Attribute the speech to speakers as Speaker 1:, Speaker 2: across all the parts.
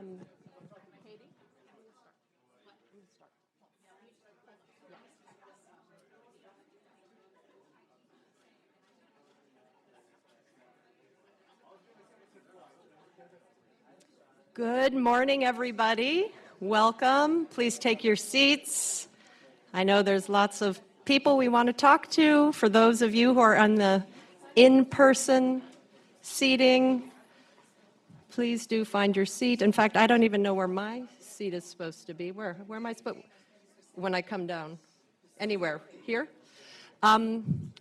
Speaker 1: Katie? Good morning, everybody. Welcome. Please take your seats. I know there's lots of people we want to talk to. For those of you who are on the in-person seating, please do find your seat. In fact, I don't even know where my seat is supposed to be. Where am I supposed? When I come down, anywhere here.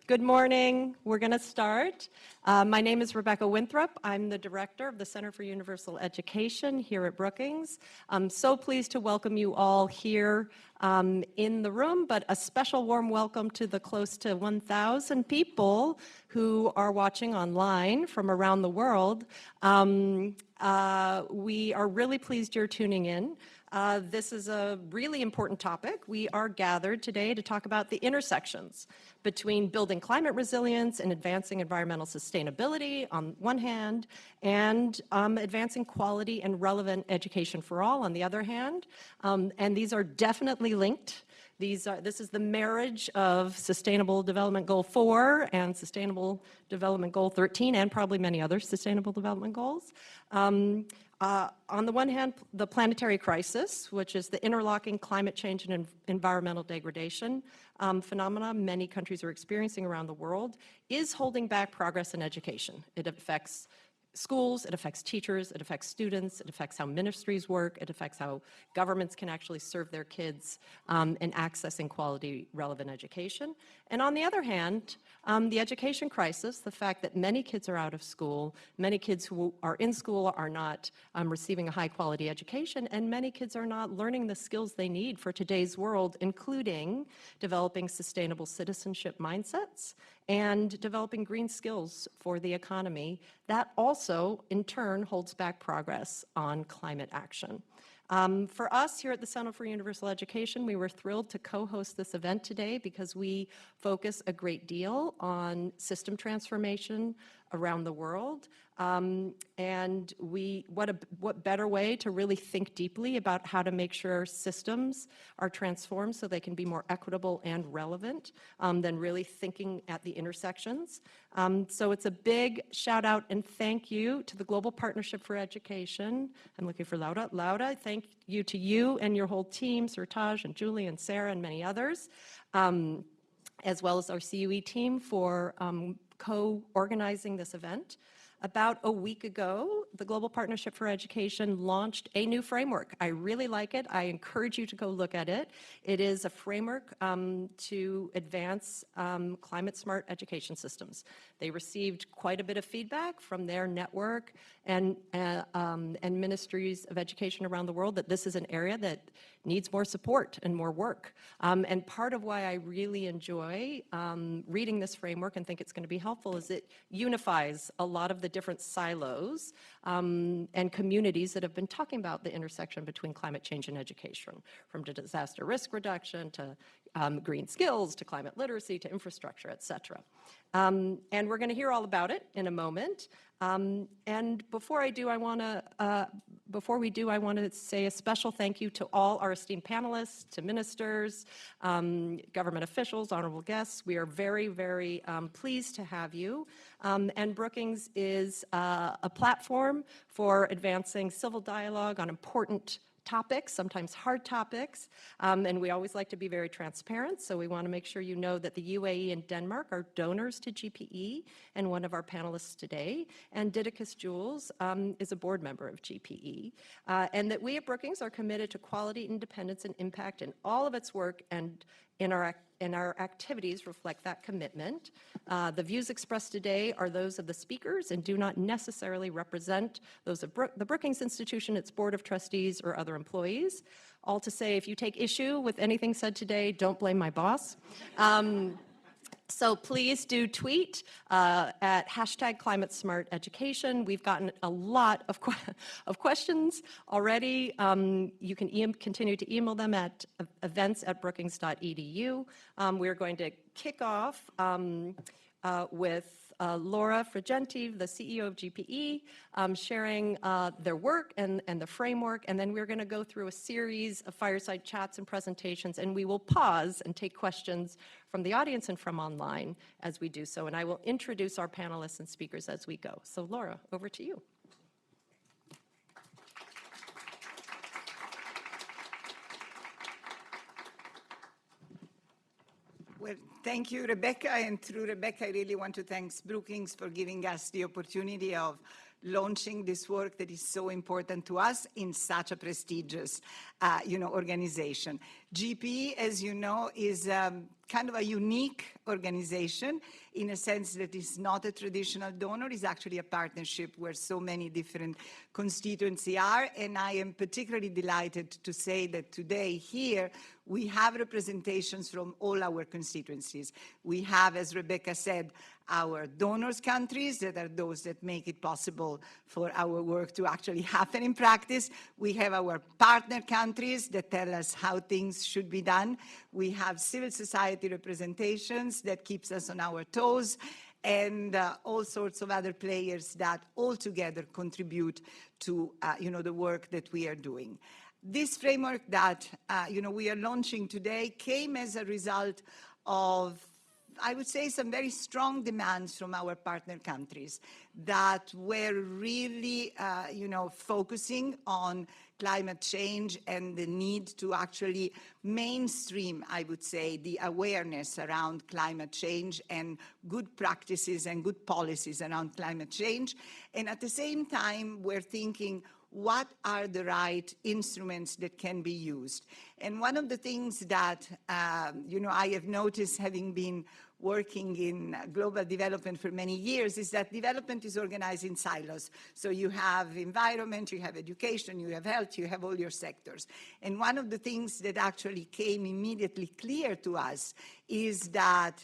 Speaker 1: Good morning. We're going to start. My name is Rebecca Winthrop. I'm the director of the Center for Universal Education here at Brookings. I'm so pleased to welcome you all here in the room, but a special warm welcome to the close to 1,000 people who are watching online from around the world. We are really pleased you're tuning in. This is a really important topic. We are gathered today to talk about the intersections between building climate resilience and advancing environmental sustainability on one hand, and advancing quality and relevant education for all on the other hand. And these are definitely linked. This is the marriage of Sustainable Development Goal 4 and Sustainable Development Goal 13, and probably many other Sustainable Development Goals. On the one hand, the planetary crisis, which is the interlocking climate change and environmental degradation phenomena many countries are experiencing around the world, is holding back progress in education. It affects schools, it affects teachers, it affects students, it affects how ministries work, it affects how governments can actually serve their kids in accessing quality, relevant education. And on the other hand, the education crisis, the fact that many kids are out of school, many kids who are in school are not receiving a high quality education, and many kids are not learning the skills they need for today's world, including developing sustainable citizenship mindsets and developing green skills for the economy. That also, in turn, holds back progress on climate action. For us here at the Center for Universal Education, we were thrilled to co-host this event today because we focus a great deal on system transformation around the world. And what better way to really think deeply about how to make sure systems are transformed so they can be more equitable and relevant than really thinking at the intersections. So it's a big shout out and thank you to the Global Partnership for Education. I'm looking for Lauda. Lauda, thank you to you and your whole team, Surtaj and Julie and Sarah and many others, as well as our CUE team for co-organizing this event. About a week ago, the Global Partnership for Education launched a new framework. I really like it. I encourage you to go look at it. It is a framework to advance climate-smart education systems. They received quite a bit of feedback from their network and ministries of education around the world that this is an area that needs more support and more work. And part of why I really enjoy reading this framework and think it's going to be helpful is it unifies a lot of the different silos and communities that have been talking about the intersection between climate change and education, from disaster risk reduction to green skills to climate literacy to infrastructure, et cetera. And we're going to hear all about it in a moment. And before we do, I want to say a special thank you to all our esteemed panelists, to ministers, government officials, honorable guests. We are very, very pleased to have you. And Brookings is a platform for advancing civil dialogue on important topics, sometimes hard topics, and we always like to be very transparent, so we want to make sure you know that the UAE and Denmark are donors to GPE, and one of our panelists today, and Didicus Jules is a board member of GPE, and that we at Brookings are committed to quality, independence, and impact in all of its work, and in our activities reflect that commitment. The views expressed today are those of the speakers and do not necessarily represent those of the Brookings Institution, its Board of Trustees, or other employees. All to say, if you take issue with anything said today, don't blame my boss. So please do tweet at #ClimateSmartEducation. We've gotten a lot of questions already. You can continue to email them at events@brookings.edu. We're going to kick off with Laura Frigenti, the CEO of GPE, sharing their work and the framework, and then we're going to go through a series of fireside chats and presentations, and we will pause and take questions from the audience and from online as we do so, and I will introduce our panelists and speakers as we go. So Laura, over to you.
Speaker 2: Well, thank you, Rebecca. And through Rebecca, I really want to thank Brookings for giving us the opportunity of launching this work that is so important to us in such a prestigious, organization. GPE, as you know, is kind of a unique organization in a sense that it's not a traditional donor. It's actually a partnership where so many different constituencies are. And I am particularly delighted to say that today here, we have representations from all our constituencies. We have, as Rebecca said, our donors countries that are those that make it possible for our work to actually happen in practice. We have our partner countries that tell us how things should be done. We have civil society representations that keeps us on our toes, and all sorts of other players that all together contribute to the work that we are doing. This framework that we are launching today came as a result of, I would say, some very strong demands from our partner countries that were really, focusing on climate change and the need to actually mainstream, I would say, the awareness around climate change and good practices and good policies around climate change. And at the same time, we're thinking, what are the right instruments that can be used? And one of the things that, I have noticed having been working in global development for many years is that development is organized in silos. So you have environment, you have education, you have health, you have all your sectors. And one of the things that actually came immediately clear to us is that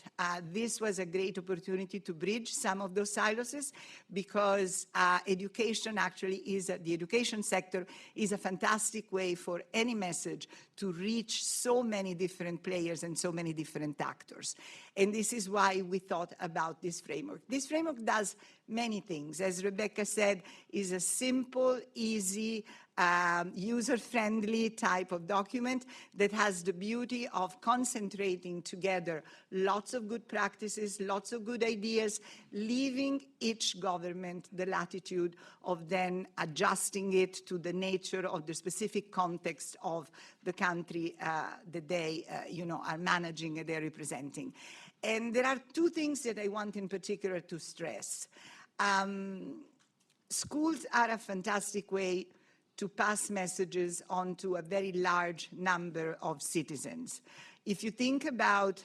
Speaker 2: this was a great opportunity to bridge some of those silos, because education actually is, the education sector is a fantastic way for any message to reach so many different players and so many different actors. And this is why we thought about this framework. This framework does many things. As Rebecca said, is a simple, easy, user-friendly type of document that has the beauty of concentrating together lots of good practices, lots of good ideas, leaving each government the latitude of then adjusting it to the nature of the specific context of the country that they are managing and they're representing. And there are two things that I want in particular to stress. Schools are a fantastic way to pass messages on to a very large number of citizens. If you think about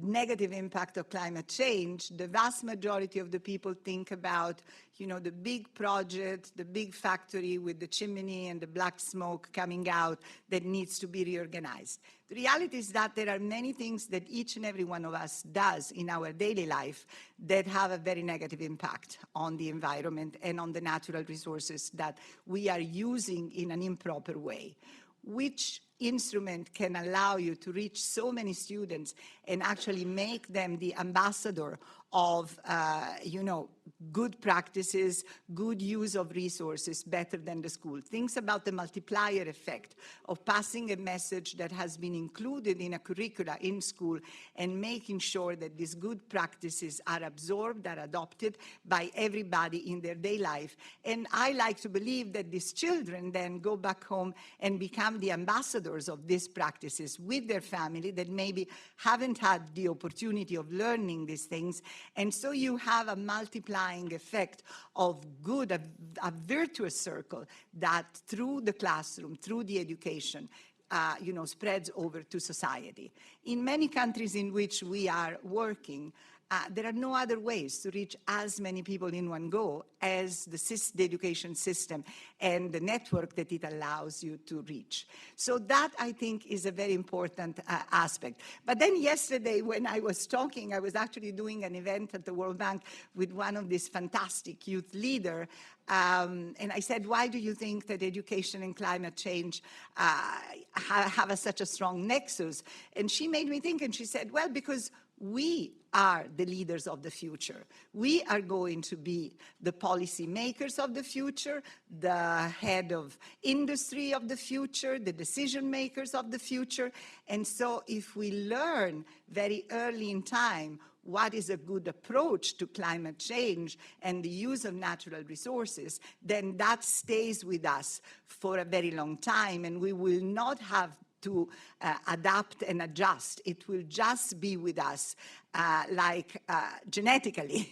Speaker 2: negative impact of climate change, the vast majority of the people think about, the big project, the big factory with the chimney and the black smoke coming out that needs to be reorganized. The reality is that there are many things that each and every one of us does in our daily life that have a very negative impact on the environment and on the natural resources that we are using in an improper way. Which instrument can allow you to reach so many students and actually make them the ambassador of, good practices, good use of resources better than the school? Things about the multiplier effect of passing a message that has been included in a curricula in school and making sure that these good practices are absorbed, are adopted by everybody in their daily life. And I like to believe that these children then go back home and become the ambassadors of these practices with their family that maybe haven't had the opportunity of learning these things. And so you have a multiplying effect of good, a virtuous circle that through the classroom, through the education, spreads over to society. In many countries in which we are working, there are no other ways to reach as many people in one go as the education system and the network that it allows you to reach. So that, I think, is a very important aspect. But then yesterday, when I was talking, I was actually doing an event at the World Bank with one of these fantastic youth leaders. And I said, why do you think that education and climate change have such a strong nexus? And she made me think, and she said, well, because we are the leaders of the future. We are going to be the policy makers of the future, the head of industry of the future, the decision makers of the future. And so if we learn very early in time what is a good approach to climate change and the use of natural resources, then that stays with us for a very long time, and we will not have to adapt and adjust. It will just be with us, genetically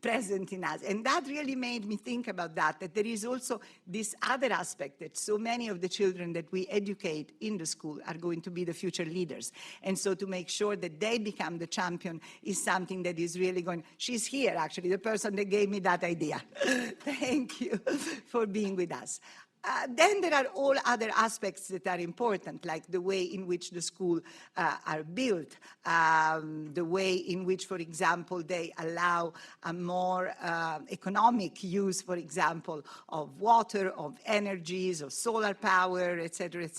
Speaker 2: present in us. And that really made me think about that there is also this other aspect, that so many of the children that we educate in the school are going to be the future leaders. And so to make sure that they become the champion is something that is really going. She's here, actually, the person that gave me that idea. Thank you for being with us. Then there are all other aspects that are important, like the way in which the schools are built, the way in which, for example, they allow a more economic use, for example, of water, of energies, of solar power, et cetera,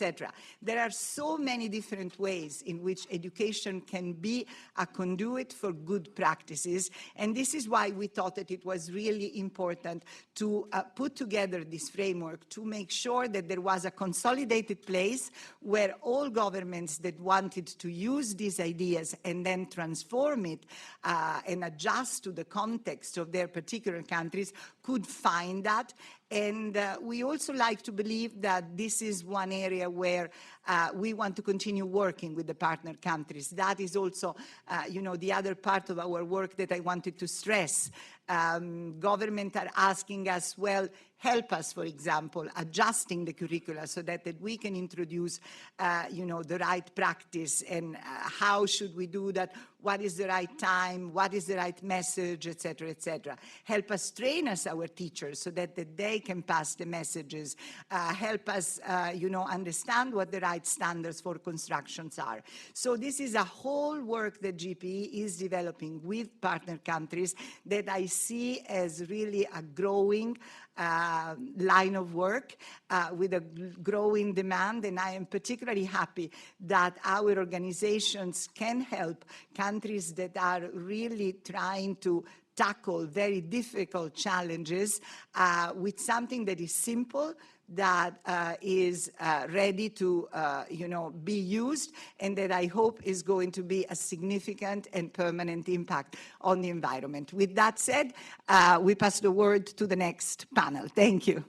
Speaker 2: There are so many different ways in which education can be a conduit for good practices, and this is why we thought that it was really important to put together this framework to make sure that there was a consolidated place where all governments that wanted to use these ideas and then transform it and adjust to the context of their particular countries could find that. And we also like to believe that this is one area where we want to continue working with the partner countries. That is also, the other part of our work that I wanted to stress. Government are asking us, well, help us, for example, adjusting the curricula so that we can introduce, the right practice, and how should we do that? What is the right time? What is the right message, et cetera, Help us train us, our teachers, so that they can pass the messages. Help us, understand what the right standards for constructions are. So this is a whole work that GPE is developing with partner countries that I see as really a growing line of work with a growing demand, and I am particularly happy that our organizations can help countries that are really trying to tackle very difficult challenges with something that is simple, that is ready to be used, and that I hope is going to be a significant and permanent impact on the environment. With that said, we pass the word to the next panel. Thank you.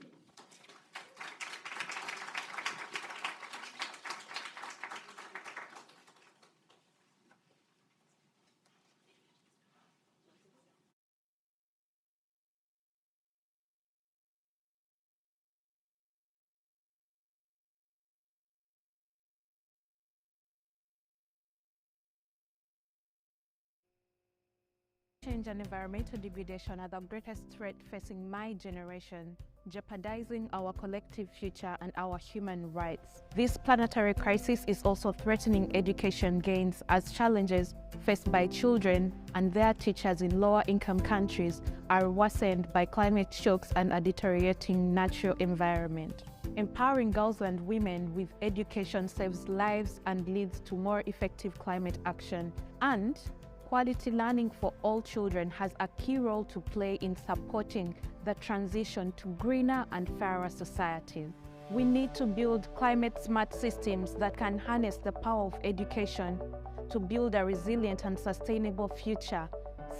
Speaker 3: Change and environmental degradation are the greatest threat facing my generation, jeopardizing our collective future and our human rights. This planetary crisis is also threatening education gains, as challenges faced by children and their teachers in lower-income countries are worsened by climate shocks and a deteriorating natural environment. Empowering girls and women with education saves lives and leads to more effective climate action, and quality learning for all children has a key role to play in supporting the transition to greener and fairer societies. We need to build climate-smart systems that can harness the power of education to build a resilient and sustainable future.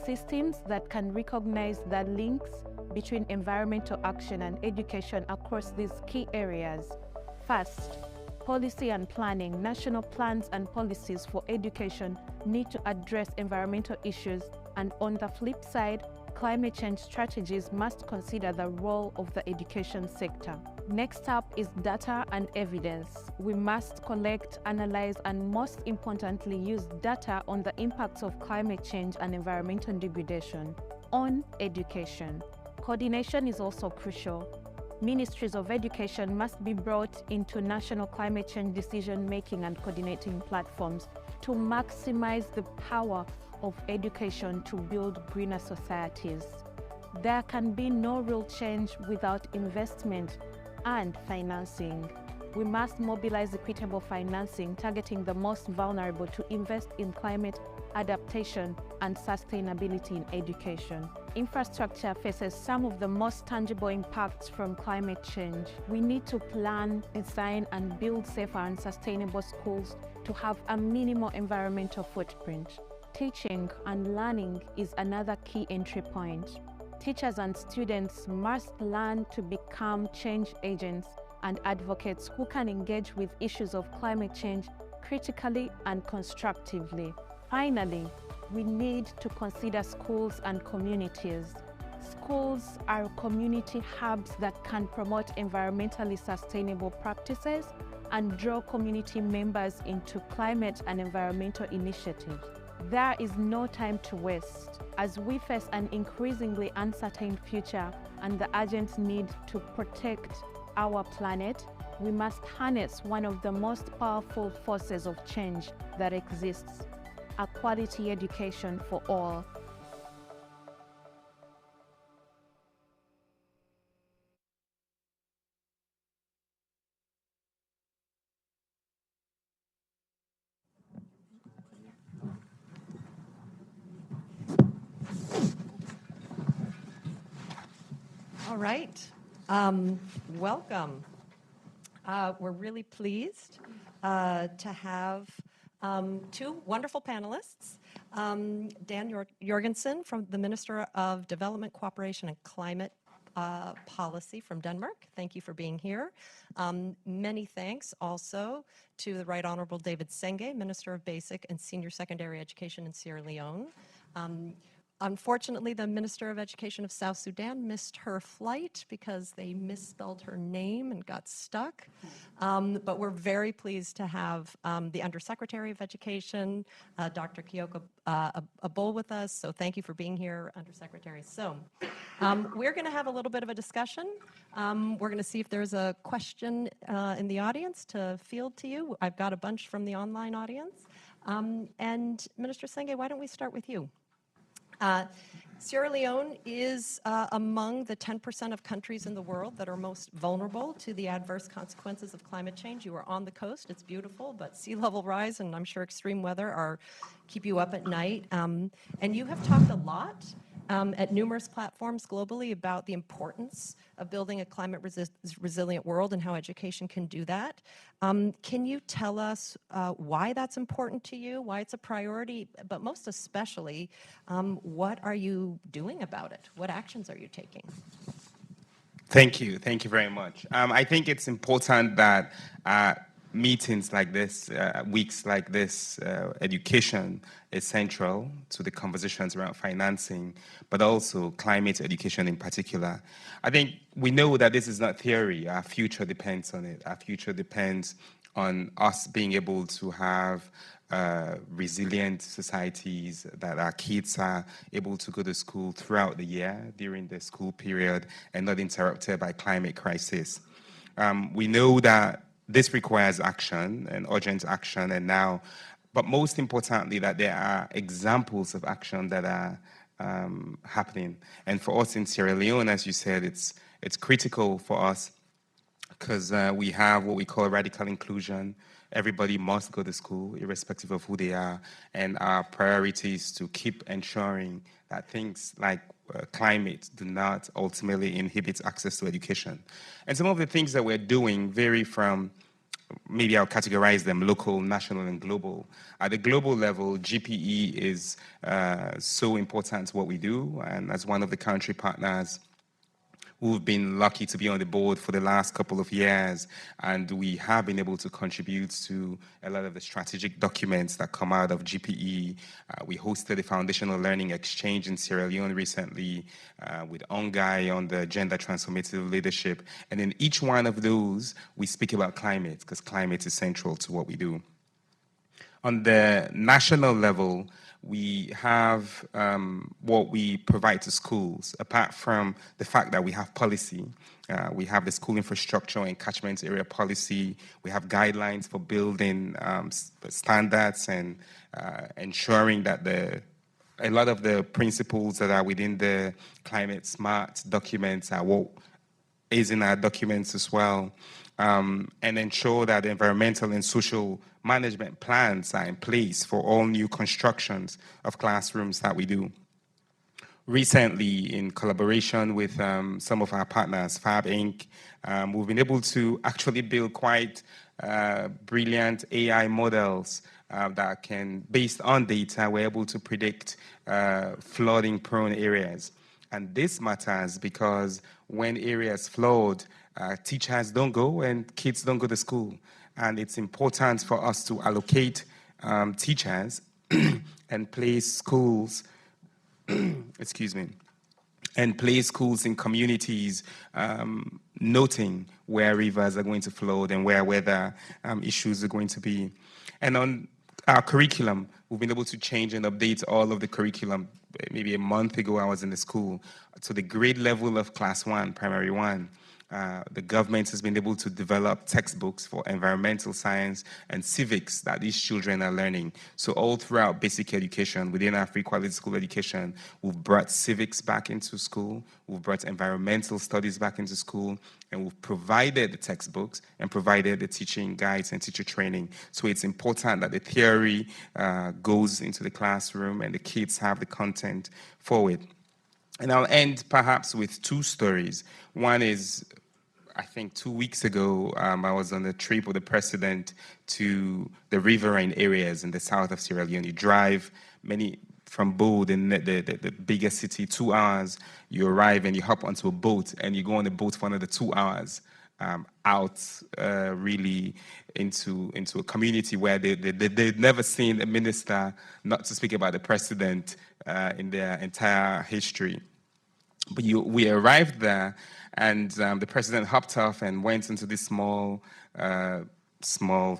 Speaker 3: Systems that can recognize the links between environmental action and education across these key areas. First, policy and planning. National plans and policies for education need to address environmental issues, and on the flip side, climate change strategies must consider the role of the education sector. Next up is data and evidence. We must collect, analyze, and most importantly, use data on the impacts of climate change and environmental degradation on education. Coordination is also crucial. Ministries of education must be brought into national climate change decision-making and coordinating platforms to maximize the power of education to build greener societies. There can be no real change without investment and financing. We must mobilize equitable financing targeting the most vulnerable to invest in climate adaptation and sustainability in education. Infrastructure faces some of the most tangible impacts from climate change. We need to plan, design, and build safer and sustainable schools to have a minimal environmental footprint. Teaching and learning is another key entry point. Teachers and students must learn to become change agents and advocates who can engage with issues of climate change critically and constructively. Finally, we need to consider schools and communities. Schools are community hubs that can promote environmentally sustainable practices and draw community members into climate and environmental initiatives. There is no time to waste. As we face an increasingly uncertain future and the urgent need to protect our planet, we must harness one of the most powerful forces of change that exists: a quality education for all.
Speaker 1: All right. Welcome. We're really pleased to have two wonderful panelists. Dan Jorgensen, from the Minister of Development, Cooperation and Climate Policy from Denmark. Thank you for being here. Many thanks also to the Right Honorable David Senge, Minister of Basic and Senior Secondary Education in Sierra Leone. Unfortunately, the Minister of Education of South Sudan missed her flight because they misspelled her name and got stuck. But we're very pleased to have the Undersecretary of Education, Dr. Kyoko Abol, with us. So thank you for being here, Undersecretary. So we're going to have a little bit of a discussion. We're going to see if there's a question in the audience to field to you. I've got a bunch from the online audience. And Minister Senge, why don't we start with you? Sierra Leone is among the 10% of countries in the world that are most vulnerable to the adverse consequences of climate change. You are on the coast, it's beautiful, but sea level rise and I'm sure extreme weather keep you up at night. And you have talked a lot at numerous platforms globally about the importance of building a climate resilient world and how education can do that. Can you tell us why that's important to you, why it's a priority, but most especially, what are you doing about it? What actions are you taking?
Speaker 4: Thank you very much. I think it's important that meetings like this, weeks like this, education is central to the conversations around financing, but also climate education in particular. I think we know that this is not theory. Our future depends on it. Our future depends on us being able to have resilient societies, that our kids are able to go to school throughout the year during the school period and not interrupted by climate crisis. We know that this requires action and urgent action, and now, but most importantly, that there are examples of action that are happening. And for us in Sierra Leone, as you said, it's critical for us because we have what we call radical inclusion. Everybody must go to school, irrespective of who they are, and our priority is to keep ensuring that things like climate do not ultimately inhibit access to education. And some of the things that we're doing vary from, maybe I'll categorize them local, national, and global. At the global level, GPE is so important to what we do, and as one of the country partners, we've been lucky to be on the board for the last couple of years, and we have been able to contribute to a lot of the strategic documents that come out of GPE. We hosted a foundational learning exchange in Sierra Leone recently with Ongai on the gender transformative leadership. And in each one of those, we speak about climate, because climate is central to what we do. On the national level, we have what we provide to schools. Apart from the fact that we have policy, we have the school infrastructure and catchment area policy. We have guidelines for building standards and ensuring that a lot of the principles that are within the climate smart documents are what is in our documents as well, and ensure that environmental and social management plans are in place for all new constructions of classrooms that we do. Recently, in collaboration with some of our partners, Fab Inc., we've been able to actually build quite brilliant AI models that can, based on data, we're able to predict flooding-prone areas. And this matters because when areas flood, teachers don't go and kids don't go to school. And it's important for us to allocate teachers and place schools excuse me, and place schools in communities, noting where rivers are going to flood and where weather issues are going to be. And on our curriculum, we've been able to change and update all of the curriculum. Maybe a month ago, I was in the school to the grade level of class 1, primary 1. The government has been able to develop textbooks for environmental science and civics that these children are learning. So all throughout basic education, within our free quality school education, we've brought civics back into school, we've brought environmental studies back into school, and we've provided the textbooks and provided the teaching guides and teacher training. So it's important that the theory goes into the classroom and the kids have the content for it. And I'll end perhaps with 2 stories. One is, I think 2 weeks ago, I was on a trip with the president to the riverine areas in the south of Sierra Leone. You drive from Bo, the biggest city, 2 hours. You arrive and you hop onto a boat and you go on the boat for another 2 hours out really into a community where they'd never seen a minister, not to speak about the president, in their entire history. But we arrived there, and the president hopped off and went into this small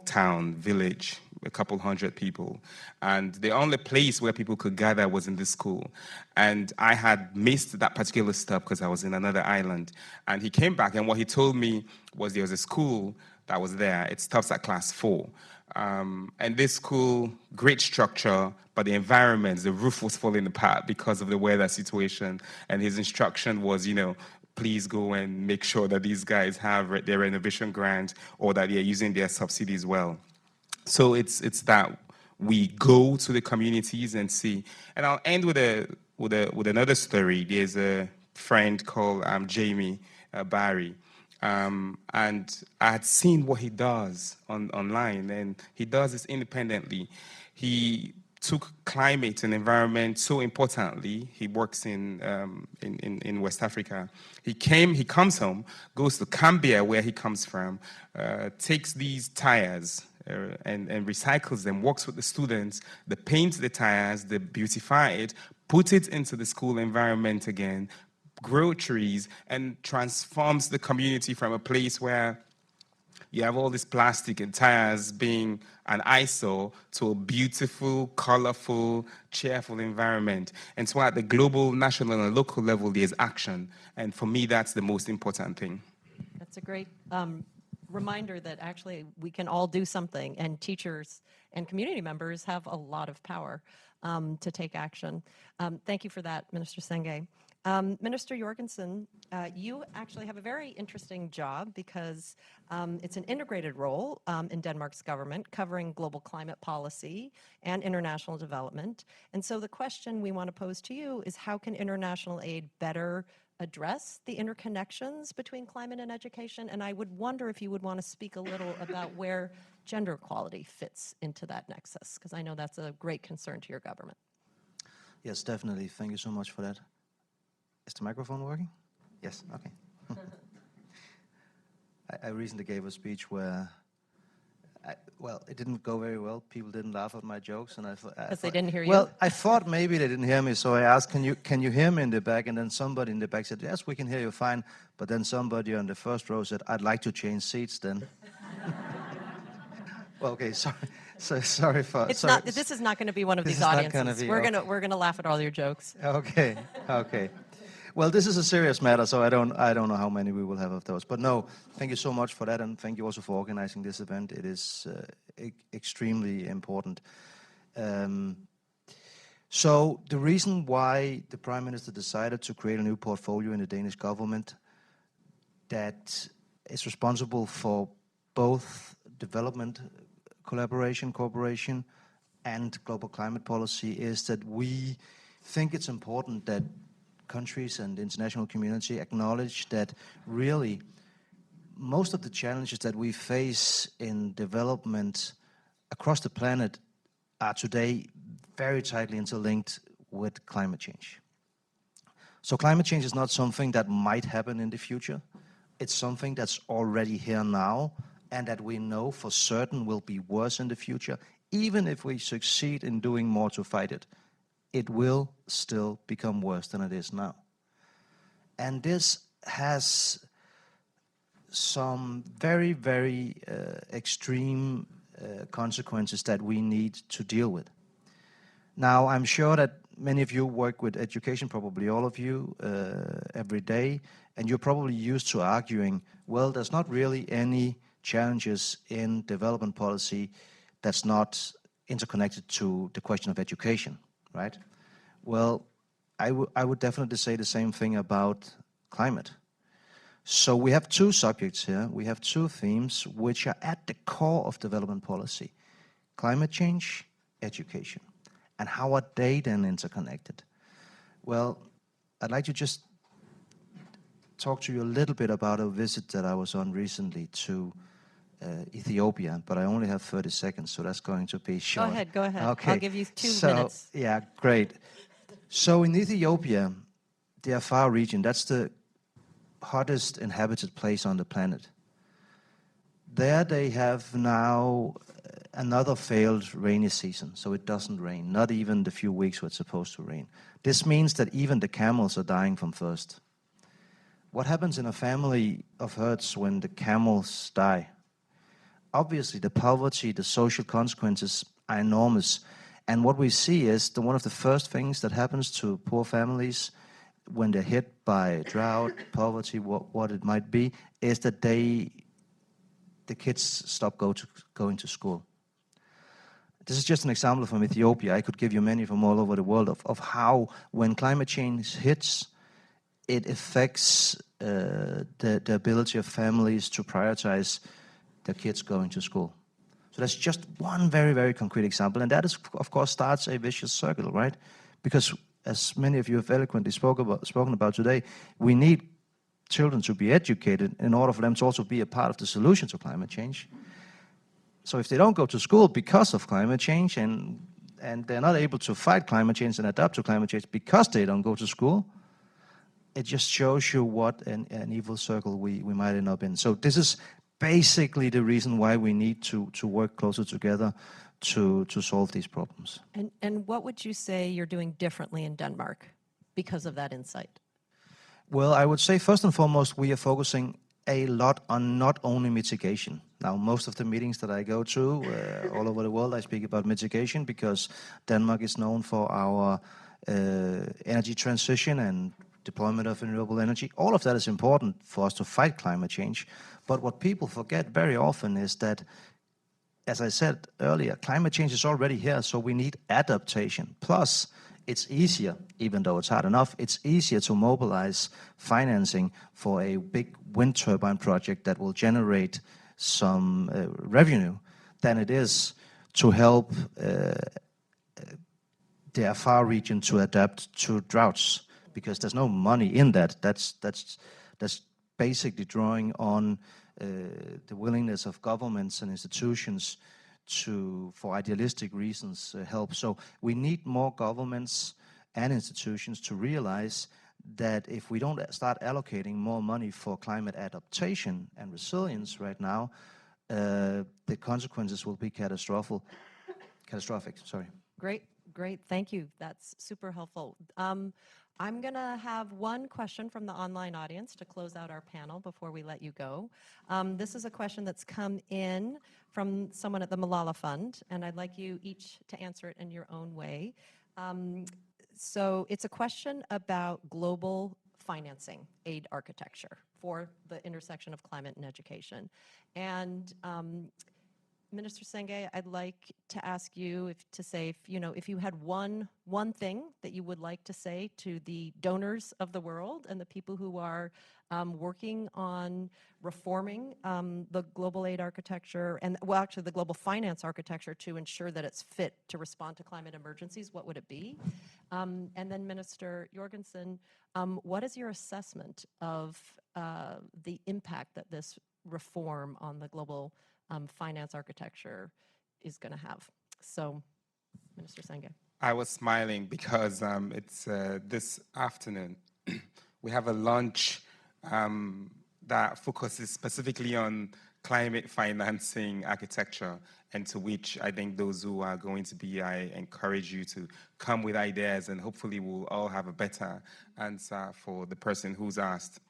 Speaker 4: town, village, a couple hundred people. And the only place where people could gather was in this school. And I had missed that particular stop because I was in another island. And he came back, and what he told me was there was a school that was there. It stops at class 4. And this school, great structure, but the environment, the roof was falling apart because of the weather situation. And his instruction was, please go and make sure that these guys have their renovation grant or that they're using their subsidies well. So it's that we go to the communities and see. And I'll end with another story. There's a friend called Jamie Barry. And I had seen what he does online, and he does this independently. He took climate and environment so importantly. He works in West Africa. He comes home, goes to Cambia, where he comes from, takes these tires and recycles them, works with the students, they paint the tires, they beautify it, put it into the school environment again, grow trees, and transforms the community from a place where you have all this plastic and tires being an eyesore to a beautiful, colorful, cheerful environment. And so at the global, national, and local level, there's action. And for me, that's the most important thing.
Speaker 1: That's a great reminder that actually we can all do something, and teachers and community members have a lot of power to take action. Thank you for that, Minister Senge. Minister Jorgensen, you actually have a very interesting job because it's an integrated role in Denmark's government covering global climate policy and international development. And so the question we want to pose to you is, how can international aid better address the interconnections between climate and education? And I would wonder if you would want to speak a little about where gender equality fits into that nexus, because I know that's a great concern to your government.
Speaker 5: Yes, definitely. Thank you so much for that. Is the microphone working? Yes, okay. I recently gave a speech where, it didn't go very well. People didn't laugh at my jokes, and I thought...
Speaker 1: Because they didn't hear you?
Speaker 5: Well, I thought maybe they didn't hear me, so I asked, can you hear me in the back? And then somebody in the back said, yes, we can hear you fine. But then somebody on the first row said, I'd like to change seats then. Well, okay, sorry. So sorry for...
Speaker 1: This is not going to be one of these audiences. We're going to laugh at all your jokes.
Speaker 5: Okay, okay. Well, this is a serious matter, so I don't know how many we will have of those. But no, thank you so much for that, and thank you also for organizing this event. It is extremely important. So the reason why the Prime Minister decided to create a new portfolio in the Danish government that is responsible for both development collaboration, cooperation, and global climate policy, is that we think it's important that countries and the international community acknowledge that really most of the challenges that we face in development across the planet are today very tightly interlinked with climate change. So climate change is not something that might happen in the future. It's something that's already here now and that we know for certain will be worse in the future. Even if we succeed in doing more to fight it, it will still become worse than it is now. And this has some very, very extreme consequences that we need to deal with. Now, I'm sure that many of you work with education, probably all of you, every day, and you're probably used to arguing, well, there's not really any challenges in development policy that's not interconnected to the question of education, right? Well, I would definitely say the same thing about climate. So we have two subjects here, we have two themes which are at the core of development policy: climate change, education. And how are they then interconnected? Well, I'd like to just talk to you a little bit about a visit that I was on recently to Ethiopia, but I only have 30 seconds, so that's going to be short.
Speaker 1: Go ahead.
Speaker 5: Okay.
Speaker 1: I'll give you 2 minutes.
Speaker 5: Yeah, great. So in Ethiopia, the Afar region, that's the hottest inhabited place on the planet. There they have now another failed rainy season, so it doesn't rain, not even the few weeks where it's supposed to rain. This means that even the camels are dying from thirst. What happens in a family of herds when the camels die? Obviously, the poverty, the social consequences are enormous. And what we see is that one of the first things that happens to poor families when they're hit by drought, poverty, what it might be, is that the kids stop going to school. This is just an example from Ethiopia. I could give you many from all over the world of how, when climate change hits, it affects the ability of families to prioritize their kids going to school. So that's just one very, very concrete example. And that, is, of course, starts a vicious circle, right? Because as many of you have eloquently spoken about today, we need children to be educated in order for them to also be a part of the solution to climate change. So if they don't go to school because of climate change and they're not able to fight climate change and adapt to climate change because they don't go to school, it just shows you what an evil circle we might end up in. So this is basically the reason why we need to work closer together to solve these problems.
Speaker 1: And what would you say you're doing differently in Denmark because of that insight?
Speaker 5: Well, I would say first and foremost, we are focusing a lot on not only mitigation. Now, most of the meetings that I go to all over the world, I speak about mitigation because Denmark is known for our energy transition and deployment of renewable energy. All of that is important for us to fight climate change. But what people forget very often is that, as I said earlier, climate change is already here, so we need adaptation. Plus, it's easier, even though it's hard enough, it's easier to mobilize financing for a big wind turbine project that will generate some revenue than it is to help the Afar region to adapt to droughts, because there's no money in that. That's basically drawing on the willingness of governments and institutions to, for idealistic reasons, help. So we need more governments and institutions to realize that if we don't start allocating more money for climate adaptation and resilience right now, the consequences will be catastrophic.
Speaker 1: Great, thank you. That's super helpful. I'm going to have one question from the online audience to close out our panel before we let you go. This is a question that's come in from someone at the Malala Fund, and I'd like you each to answer it in your own way. So it's a question about global financing aid architecture for the intersection of climate and education. And Minister Senge, I'd like to ask you to say, if you had one thing that you would like to say to the donors of the world and the people who are working on reforming the global aid architecture and, well, actually the global finance architecture to ensure that it's fit to respond to climate emergencies, what would it be? And then Minister Jorgensen, what is your assessment of the impact that this reform on the global finance architecture is going to have? So, Minister Senge.
Speaker 4: I was smiling because it's this afternoon. We have a lunch that focuses specifically on climate financing architecture, and to which I think those who are going to be, I encourage you to come with ideas, and hopefully we'll all have a better answer for the person who's asked.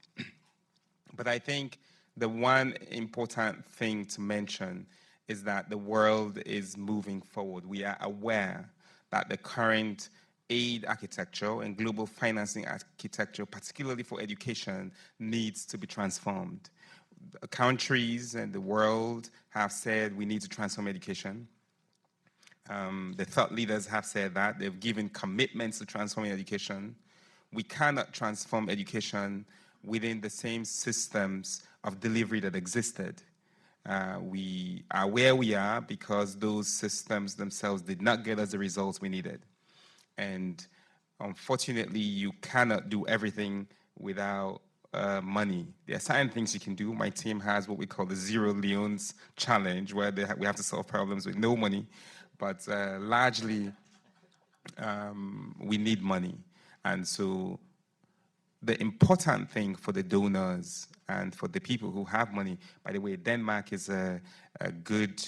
Speaker 4: But I think the one important thing to mention is that the world is moving forward. We are aware that the current aid architecture and global financing architecture, particularly for education, needs to be transformed. Countries and the world have said we need to transform education. The thought leaders have said that. They've given commitments to transforming education. We cannot transform education within the same systems of delivery that existed. We are where we are because those systems themselves did not get us the results we needed. And unfortunately, you cannot do everything without money. There are certain things you can do. My team has what we call the Zero Leones Challenge, where we have to solve problems with no money. But largely, we need money. And so the important thing for the donors and for the people who have money, by the way, Denmark is a good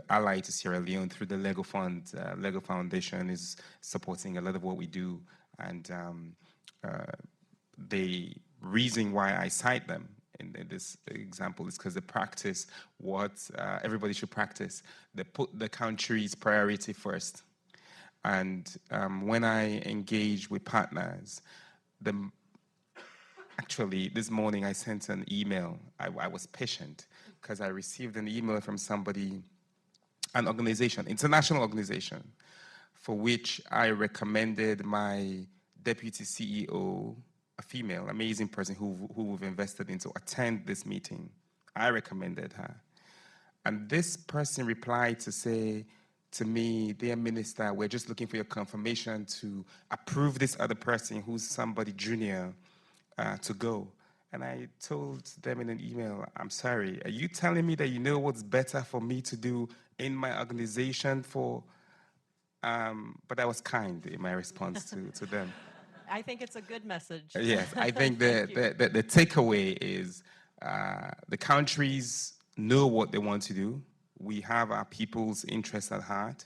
Speaker 4: ally to Sierra Leone through the Lego Fund. Lego Foundation is supporting a lot of what we do. And the reason why I cite them in this example is because they practice what everybody should practice. They put the country's priority first. And when I engage with partners, actually, this morning I sent an email. I was patient because I received an email from somebody, an organization, international organization, for which I recommended my deputy CEO, a female, amazing person who we've invested in, to attend this meeting. I recommended her. And this person replied to say to me, "Dear Minister, we're just looking for your confirmation to approve this other person who's somebody junior to go." And I told them in an email, "I'm sorry, are you telling me that you know what's better for me to do in my organization for..." But I was kind in my response to them.
Speaker 1: I think it's a good message.
Speaker 4: Yes, I think the takeaway is the countries know what they want to do. We have our people's interests at heart.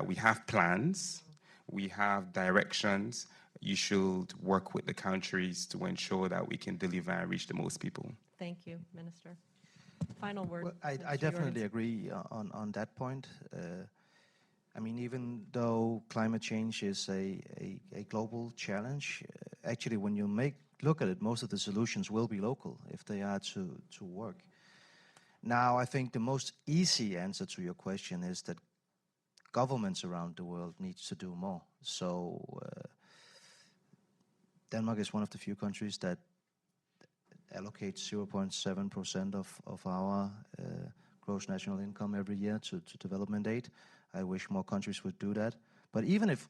Speaker 4: We have plans. We have directions. You should work with the countries to ensure that we can deliver and reach the most people.
Speaker 1: Thank you, Minister. Final word.
Speaker 5: Well, I definitely agree on that point. I mean, even though climate change is a global challenge, actually, when you look at it, most of the solutions will be local if they are to work. Now, I think the most easy answer to your question is that governments around the world need to do more. So Denmark is one of the few countries that allocates 0.7% of our gross national income every year to development aid. I wish more countries would do that. But even if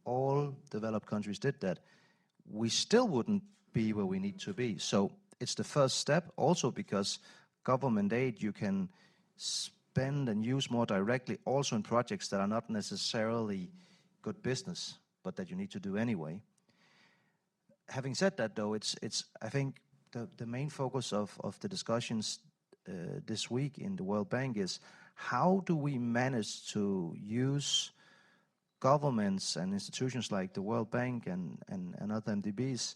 Speaker 5: all developed countries did that, we still wouldn't be where we need to be. So it's the first step, also because government aid you can spend and use more directly also in projects that are not necessarily good business, but that you need to do anyway. Having said that, though, I think the main focus of the discussions this week in the World Bank is how do we manage to use governments and institutions like the World Bank and other MDBs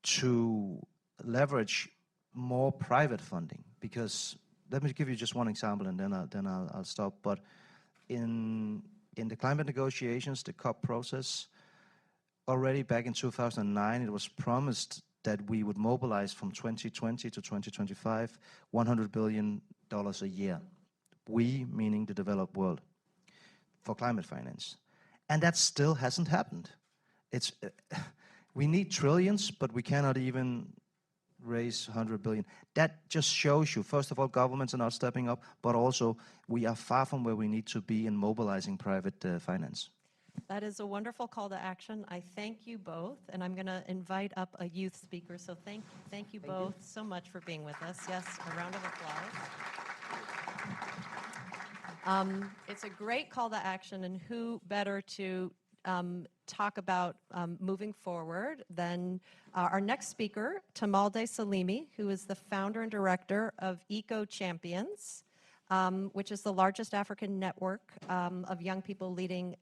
Speaker 5: to leverage more private funding? Because let me give you just one example, and then I'll stop. But in the climate negotiations, the COP process, already back in 2009, it was promised that we would mobilize from 2020 to 2025 $100 billion a year We, meaning the developed world, for climate finance. And that still hasn't happened. It's, we need trillions, but we cannot even raise 100 billion. That just shows you, first of all, governments are not stepping up, but also we are far from where we need to be in mobilizing private finance.
Speaker 1: That is a wonderful call to action. I thank you both, and I'm going to invite up a youth speaker. So thank you both so much for being with us. Yes, a round of applause. It's a great call to action, and who better to talk about moving forward than our next speaker, Tamalde Salimi, who is the founder and director of Eco Champions, which is the largest African network of young people leading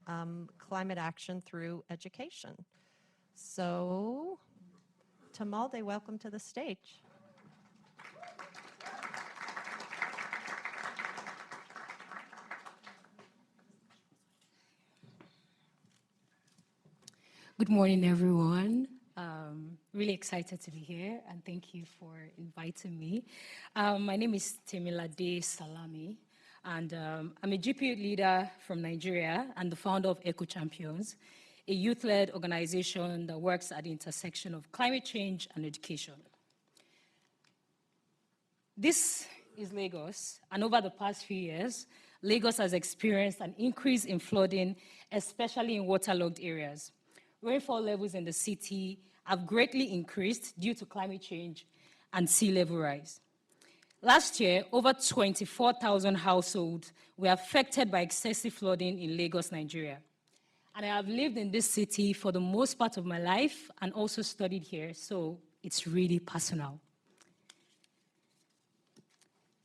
Speaker 1: climate action through education. So, Tamalde, welcome to the stage.
Speaker 6: Good morning, everyone. Really excited to be here, and thank you for inviting me. My name is Temilade Salami, and I'm a GPU leader from Nigeria and the founder of Eco Champions, a youth-led organization that works at the intersection of climate change and education. This is Lagos, and over the past few years, Lagos has experienced an increase in flooding, especially in waterlogged areas. Rainfall levels in the city have greatly increased due to climate change and sea level rise. Last year, over 24,000 households were affected by excessive flooding in Lagos, Nigeria. And I have lived in this city for the most part of my life and also studied here, so it's really personal.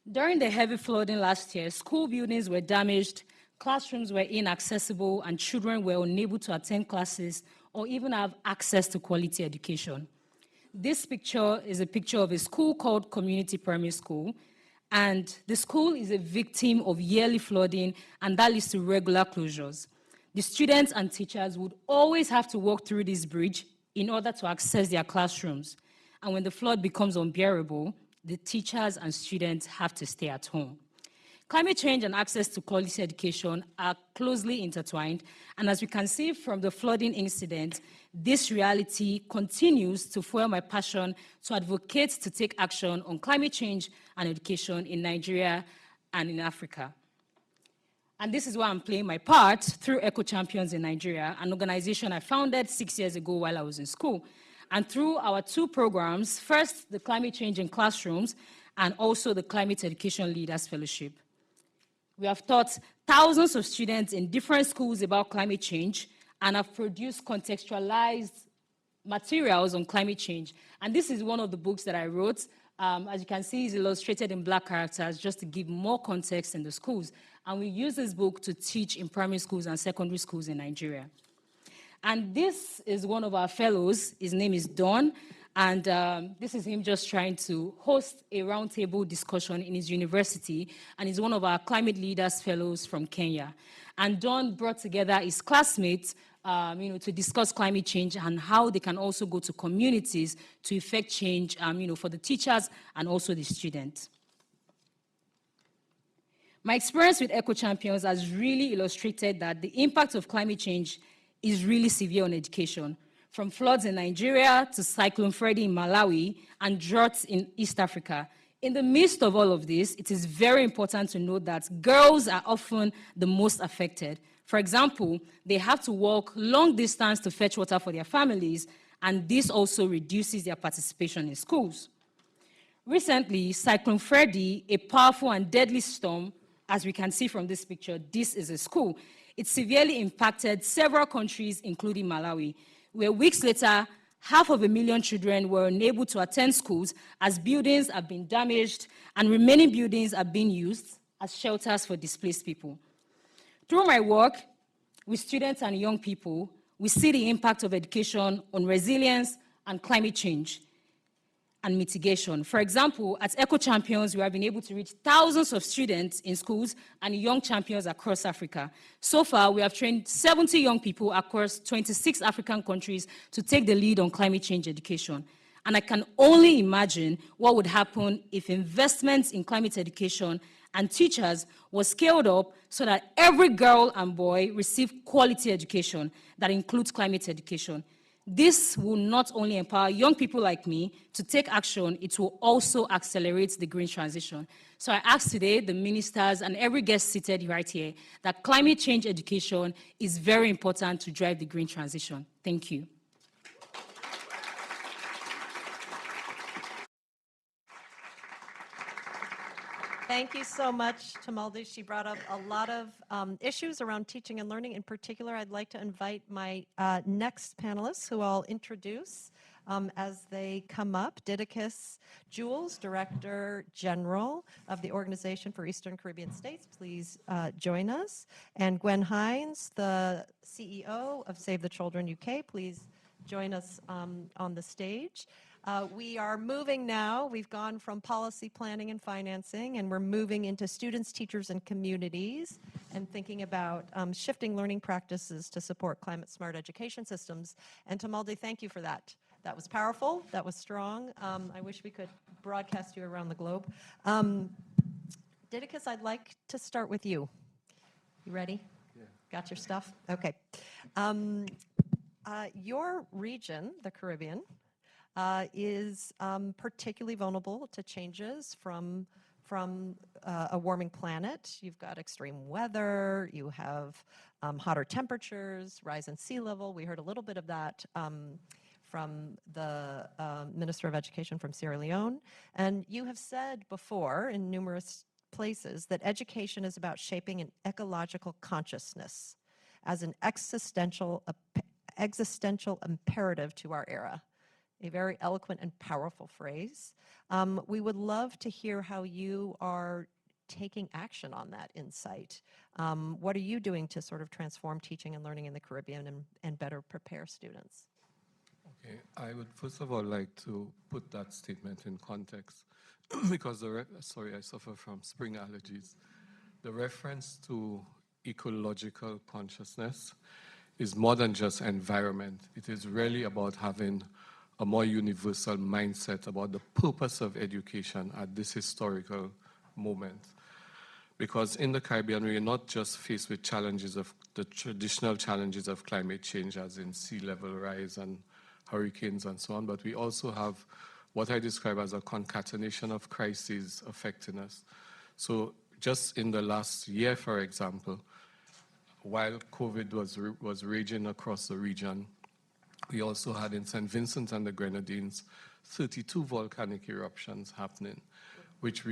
Speaker 6: During the heavy flooding last year, school buildings were damaged, classrooms were inaccessible, and children were unable to attend classes or even have access to quality education. This picture is a picture of a school called Community Primary School, and the school is a victim of yearly flooding, and that leads to regular closures. The students and teachers would always have to walk through this bridge in order to access their classrooms. And when the flood becomes unbearable, the teachers and students have to stay at home. Climate change and access to quality education are closely intertwined, and as we can see from the flooding incident, this reality continues to fuel my passion to advocate to take action on climate change and education in Nigeria and in Africa. And this is why I'm playing my part through Eco Champions in Nigeria, an organization I founded 6 years ago while I was in school. And through our two programs, first the Climate Change in Classrooms and also the Climate Education Leaders Fellowship. We have taught thousands of students in different schools about climate change and have produced contextualized materials on climate change. And this is one of the books that I wrote. As you can see, it's illustrated in black characters just to give more context in the schools. And we use this book to teach in primary schools and secondary schools in Nigeria. And this is one of our fellows. His name is Don. And this is him just trying to host a roundtable discussion in his university, and he's one of our climate leaders fellows from Kenya. And Don brought together his classmates to discuss climate change and how they can also go to communities to effect change for the teachers and also the students. My experience with Eco Champions has really illustrated that the impact of climate change is really severe on education. From floods in Nigeria to Cyclone Freddy in Malawi and droughts in East Africa. In the midst of all of this, it is very important to note that girls are often the most affected. For example, they have to walk long distance to fetch water for their families, and this also reduces their participation in schools. Recently, Cyclone Freddy, a powerful and deadly storm, as we can see from this picture, this is a school. It severely impacted several countries, including Malawi, where weeks later, 500,000 children were unable to attend schools as buildings have been damaged and remaining buildings are being used as shelters for displaced people. Through my work with students and young people, we see the impact of education on resilience and climate change and mitigation. For example, at Eco Champions, we have been able to reach thousands of students in schools and young champions across Africa. So far, we have trained 70 young people across 26 African countries to take the lead on climate change education. And I can only imagine what would happen if investments in climate education and teachers was scaled up so that every girl and boy receive quality education that includes climate education. This will not only empower young people like me to take action, it will also accelerate the green transition. So I ask today the ministers and every guest seated right here that climate change education is very important to drive the green transition. Thank you.
Speaker 1: Thank you so much, Tamaldi. She brought up a lot of issues around teaching and learning. In particular, I'd like to invite my next panelists, who I'll introduce as they come up. Didacus Jules, Director General of the Organization for Eastern Caribbean States, please join us. And Gwen Hines, the CEO of Save the Children UK, please join us on the stage. We are moving now. We've gone from policy planning and financing, and we're moving into students, teachers, and communities, and thinking about shifting learning practices to support climate-smart education systems. And Tamaldi, thank you for that. That was powerful. That was strong. I wish we could broadcast you around the globe. Didacus, I'd like to start with you. You ready? Yeah. Got your stuff? Okay. Your region, the Caribbean, is particularly vulnerable to changes from a warming planet. You've got extreme weather, you have hotter temperatures, rise in sea level. We heard a little bit of that from the Minister of Education from Sierra Leone. And you have said before in numerous places that education is about shaping an ecological consciousness as an existential imperative to our era. A very eloquent and powerful phrase. We would love to hear how you are taking action on that insight. What are you doing to sort of transform teaching and learning in the Caribbean and better prepare students?
Speaker 7: Okay, I would first of all like to put that statement in context because sorry, I suffer from spring allergies. The reference to ecological consciousness is more than just environment. It is really about having a more universal mindset about the purpose of education at this historical moment. Because in the Caribbean, we are not just faced with challenges of the traditional challenges of climate change, as in sea level rise and hurricanes and so on, but we also have what I describe as a concatenation of crises affecting us. So just in the last year, for example, while COVID was raging across the region, we also had in St. Vincent and the Grenadines 32 volcanic eruptions happening, which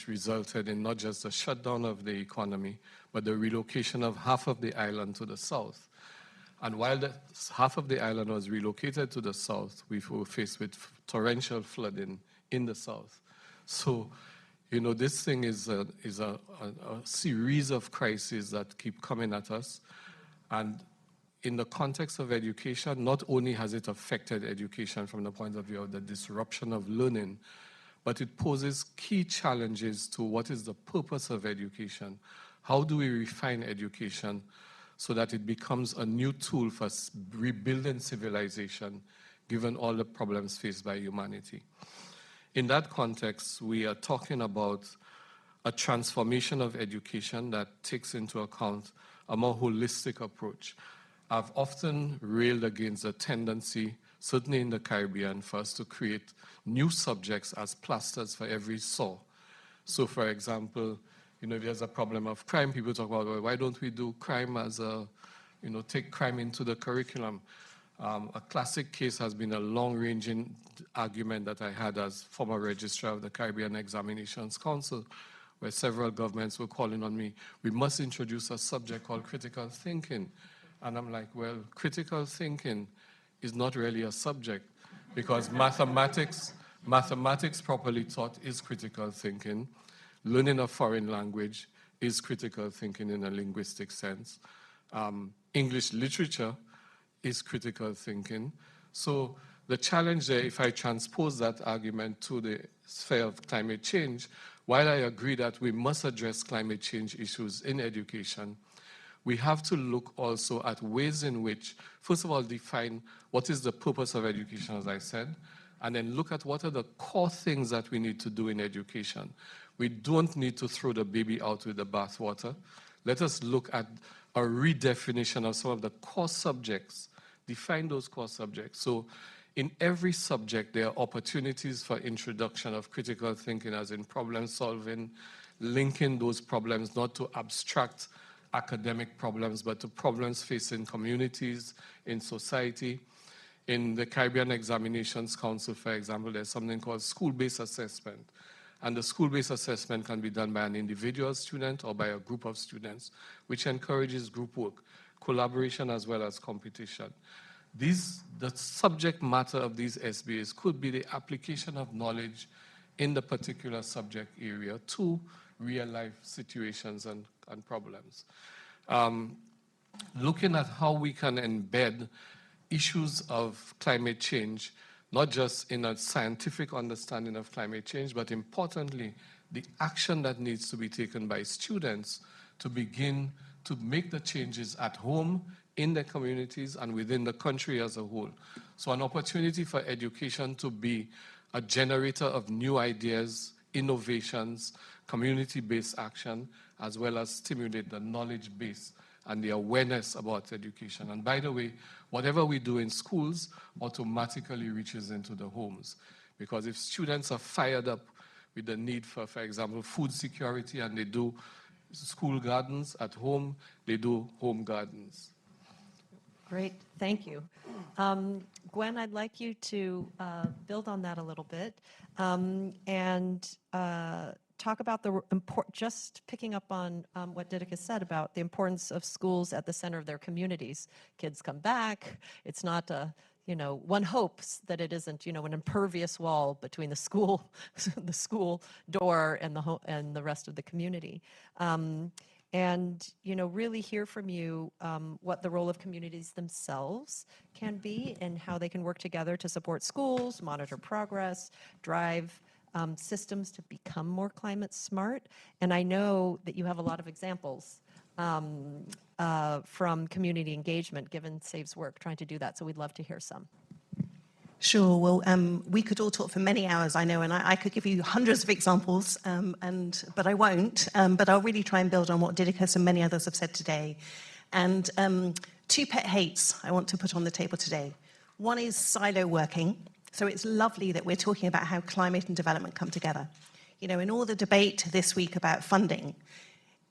Speaker 7: resulted in not just the shutdown of the economy, but the relocation of half of the island to the south. And while half of the island was relocated to the south, we were faced with torrential flooding in the south. So, you know, this thing is a series of crises that keep coming at us. And in the context of education, not only has it affected education from the point of view of the disruption of learning, but it poses key challenges to what is the purpose of education. How do we refine education so that it becomes a new tool for rebuilding civilization, given all the problems faced by humanity? In that context, we are talking about a transformation of education that takes into account a more holistic approach. I've often railed against the tendency, certainly in the Caribbean, for us to create new subjects as plasters for every sore. So, for example, you know, if there's a problem of crime, people talk about, well, why don't we do crime as a, you know, take crime into the curriculum? A classic case has been a long-ranging argument that I had as former registrar of the Caribbean Examinations Council, where several governments were calling on me, we must introduce a subject called critical thinking. And I'm like, well, critical thinking is not really a subject because mathematics properly taught is critical thinking. Learning a foreign language is critical thinking in a linguistic sense. English literature is critical thinking. So the challenge there, if I transpose that argument to the sphere of climate change, while I agree that we must address climate change issues in education, we have to look also at ways in which, first of all, define what is the purpose of education, as I said, and then look at what are the core things that we need to do in education. We don't need to throw the baby out with the bathwater. Let us look at a redefinition of some of the core subjects, define those core subjects. So in every subject, there are opportunities for introduction of critical thinking, as in problem solving, linking those problems not to abstract academic problems, but to problems facing communities in society. In the Caribbean Examinations Council, for example, there's something called school-based assessment. And the school-based assessment can be done by an individual student or by a group of students, which encourages group work, collaboration as well as competition. The subject matter of these SBAs could be the application of knowledge in the particular subject area to real-life situations and problems. Looking at how we can embed issues of climate change, not just in a scientific understanding of climate change, but importantly, the action that needs to be taken by students to begin to make the changes at home, in their communities, and within the country as a whole. So an opportunity for education to be a generator of new ideas, innovations, community-based action, as well as stimulate the knowledge base and the awareness about education. And by the way, whatever we do in schools automatically reaches into the homes. Because if students are fired up with the need for example, food security, and they do school gardens at home, they do home gardens.
Speaker 1: Great, thank you. Gwen, I'd like you to build on that a little bit and talk about just picking up on what Didika said about the importance of schools at the center of their communities. Kids come back. It's not one hopes that it isn't, an impervious wall between the school door and the rest of the community. And really hear from you what the role of communities themselves can be and how they can work together to support schools, monitor progress, drive systems to become more climate smart. And I know that you have a lot of examples from community engagement, given SAVE's work, trying to do that. So we'd love to hear some.
Speaker 8: Sure. Well, we could all talk for many hours, I know, and I could give you hundreds of examples, but I won't. But I'll really try and build on what Didika and many others have said today. And two pet hates I want to put on the table today. One is silo working. So it's lovely that we're talking about how climate and development come together. In all the debate this week about funding,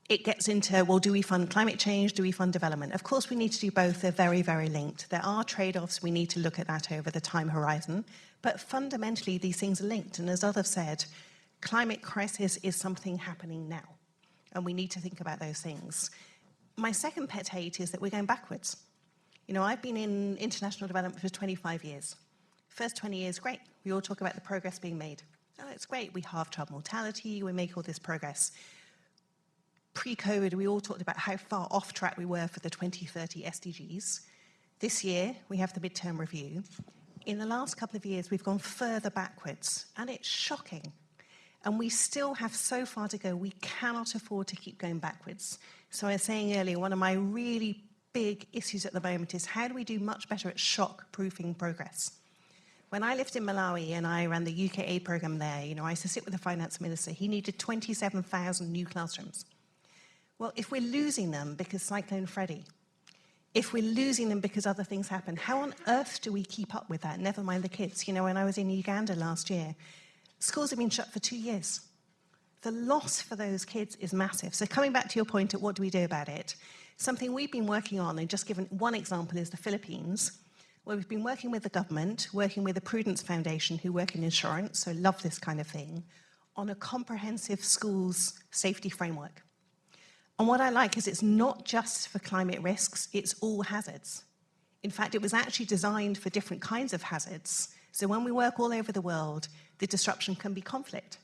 Speaker 8: it gets into, well, do we fund climate change? Do we fund development? Of course, we need to do both. They're very, very linked. There are trade-offs. We need to look at that over the time horizon. But fundamentally, these things are linked. And as others said, climate crisis is something happening now. And we need to think about those things. My second pet hate is that we're going backwards. I've been in international development for 25 years. First 20 years, great. We all talk about the progress being made. Oh, it's great. We halve child mortality. We make all this progress. Pre-COVID, we all talked about how far off track we were for the 2030 SDGs. This year, we have the midterm review. In the last couple of years, we've gone further backwards, and it's shocking. And we still have so far to go. We cannot afford to keep going backwards. So I was saying earlier, one of my really big issues at the moment is how do we do much better at shock-proofing progress? When I lived in Malawi and I ran the UK aid program there, I used to sit with the finance minister. He needed 27,000 new classrooms. Well, if we're losing them because Cyclone Freddy, if we're losing them because other things happen, how on earth do we keep up with that? Never mind the kids. When I was in Uganda last year, schools have been shut for 2 years. The loss for those kids is massive. So coming back to your point at what do we do about it, something we've been working on, and just given one example is the Philippines, where we've been working with the government, working with the Prudence Foundation, who work in insurance, so love this kind of thing, on a comprehensive schools safety framework. And what I like is it's not just for climate risks, it's all hazards. In fact, it was actually designed for different kinds of hazards. So when we work all over the world, the disruption can be conflict.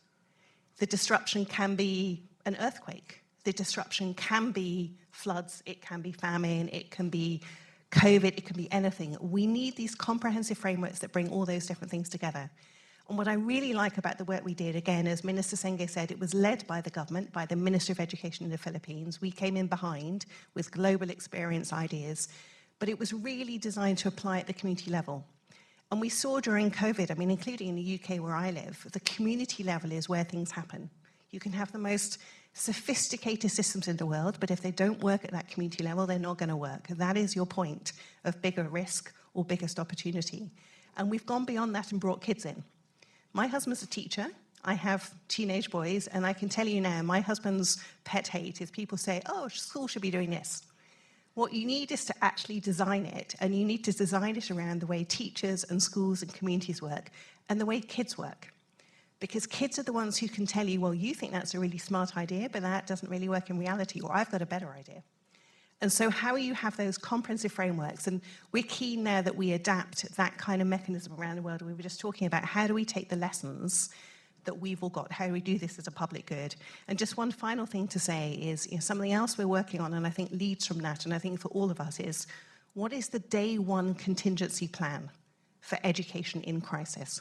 Speaker 8: The disruption can be an earthquake. The disruption can be floods, it can be famine, it can be COVID, it can be anything. We need these comprehensive frameworks that bring all those different things together. And what I really like about the work we did, again, as Minister Senge said, it was led by the government, by the Minister of Education in the Philippines. We came in behind with global experience ideas, but it was really designed to apply at the community level. And we saw during COVID, I mean, including in the UK where I live, the community level is where things happen. You can have the most sophisticated systems in the world, but if they don't work at that community level, they're not going to work. That is your point of bigger risk or biggest opportunity. And we've gone beyond that and brought kids in. My husband's a teacher. I have teenage boys, and I can tell you now, my husband's pet hate is people say, oh, school should be doing this. What you need is to actually design it, and you need to design it around the way teachers and schools and communities work and the way kids work. Because kids are the ones who can tell you, well, you think that's a really smart idea, but that doesn't really work in reality, or I've got a better idea. And so how you have those comprehensive frameworks, and we're keen now that we adapt that kind of mechanism around the world. We were just talking about how do we take the lessons that we've all got, how do we do this as a public good? And just one final thing to say is, something else we're working on, and I think leads from that, and I think for all of us is, what is the day one contingency plan for education in crisis?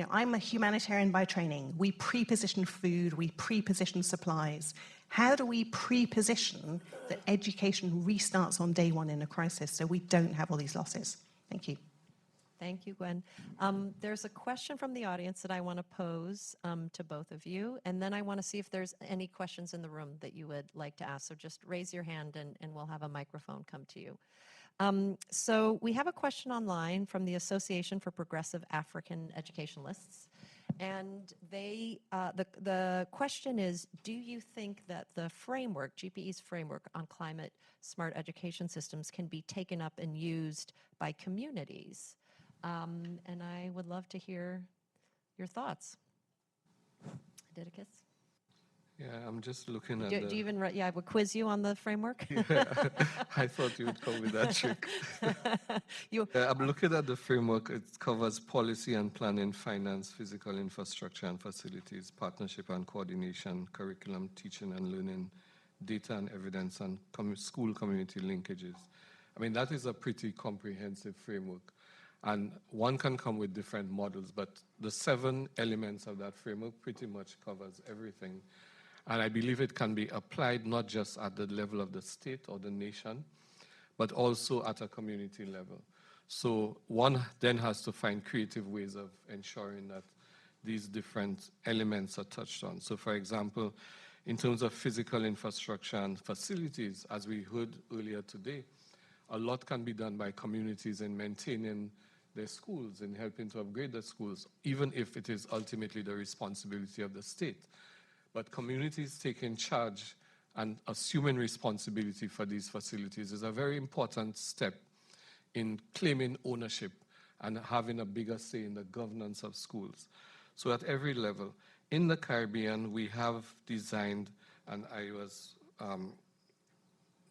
Speaker 8: I'm a humanitarian by training. We pre-position food, we pre-position supplies. How do we pre-position that education restarts on day one in a crisis so we don't have all these losses? Thank you.
Speaker 1: Thank you, Gwen. There's a question from the audience that I want to pose to both of you, and then I want to see if there's any questions in the room that you would like to ask. So just raise your hand and we'll have a microphone come to you. So we have a question online from the Association for Progressive African Educationalists. And the question is, do you think that the framework, GPE's framework on climate smart education systems can be taken up and used by communities? And I would love to hear your thoughts. Didicus?
Speaker 7: Yeah, I'm just looking at
Speaker 1: do you even, I would quiz you on the framework.
Speaker 7: Yeah, I thought you would come with that trick. I'm looking at the framework. It covers policy and planning, finance, physical infrastructure and facilities, partnership and coordination, curriculum, teaching and learning, data and evidence, and school community linkages. I mean, that is a pretty comprehensive framework. And one can come with different models, but the 7 elements of that framework pretty much covers everything. And I believe it can be applied not just at the level of the state or the nation, but also at a community level. So one then has to find creative ways of ensuring that these different elements are touched on. So for example, in terms of physical infrastructure and facilities, as we heard earlier today, a lot can be done by communities in maintaining their schools and helping to upgrade the schools, even if it is ultimately the responsibility of the state. But communities taking charge and assuming responsibility for these facilities is a very important step in claiming ownership and having a bigger say in the governance of schools. So at every level, in the Caribbean, we have designed, and I was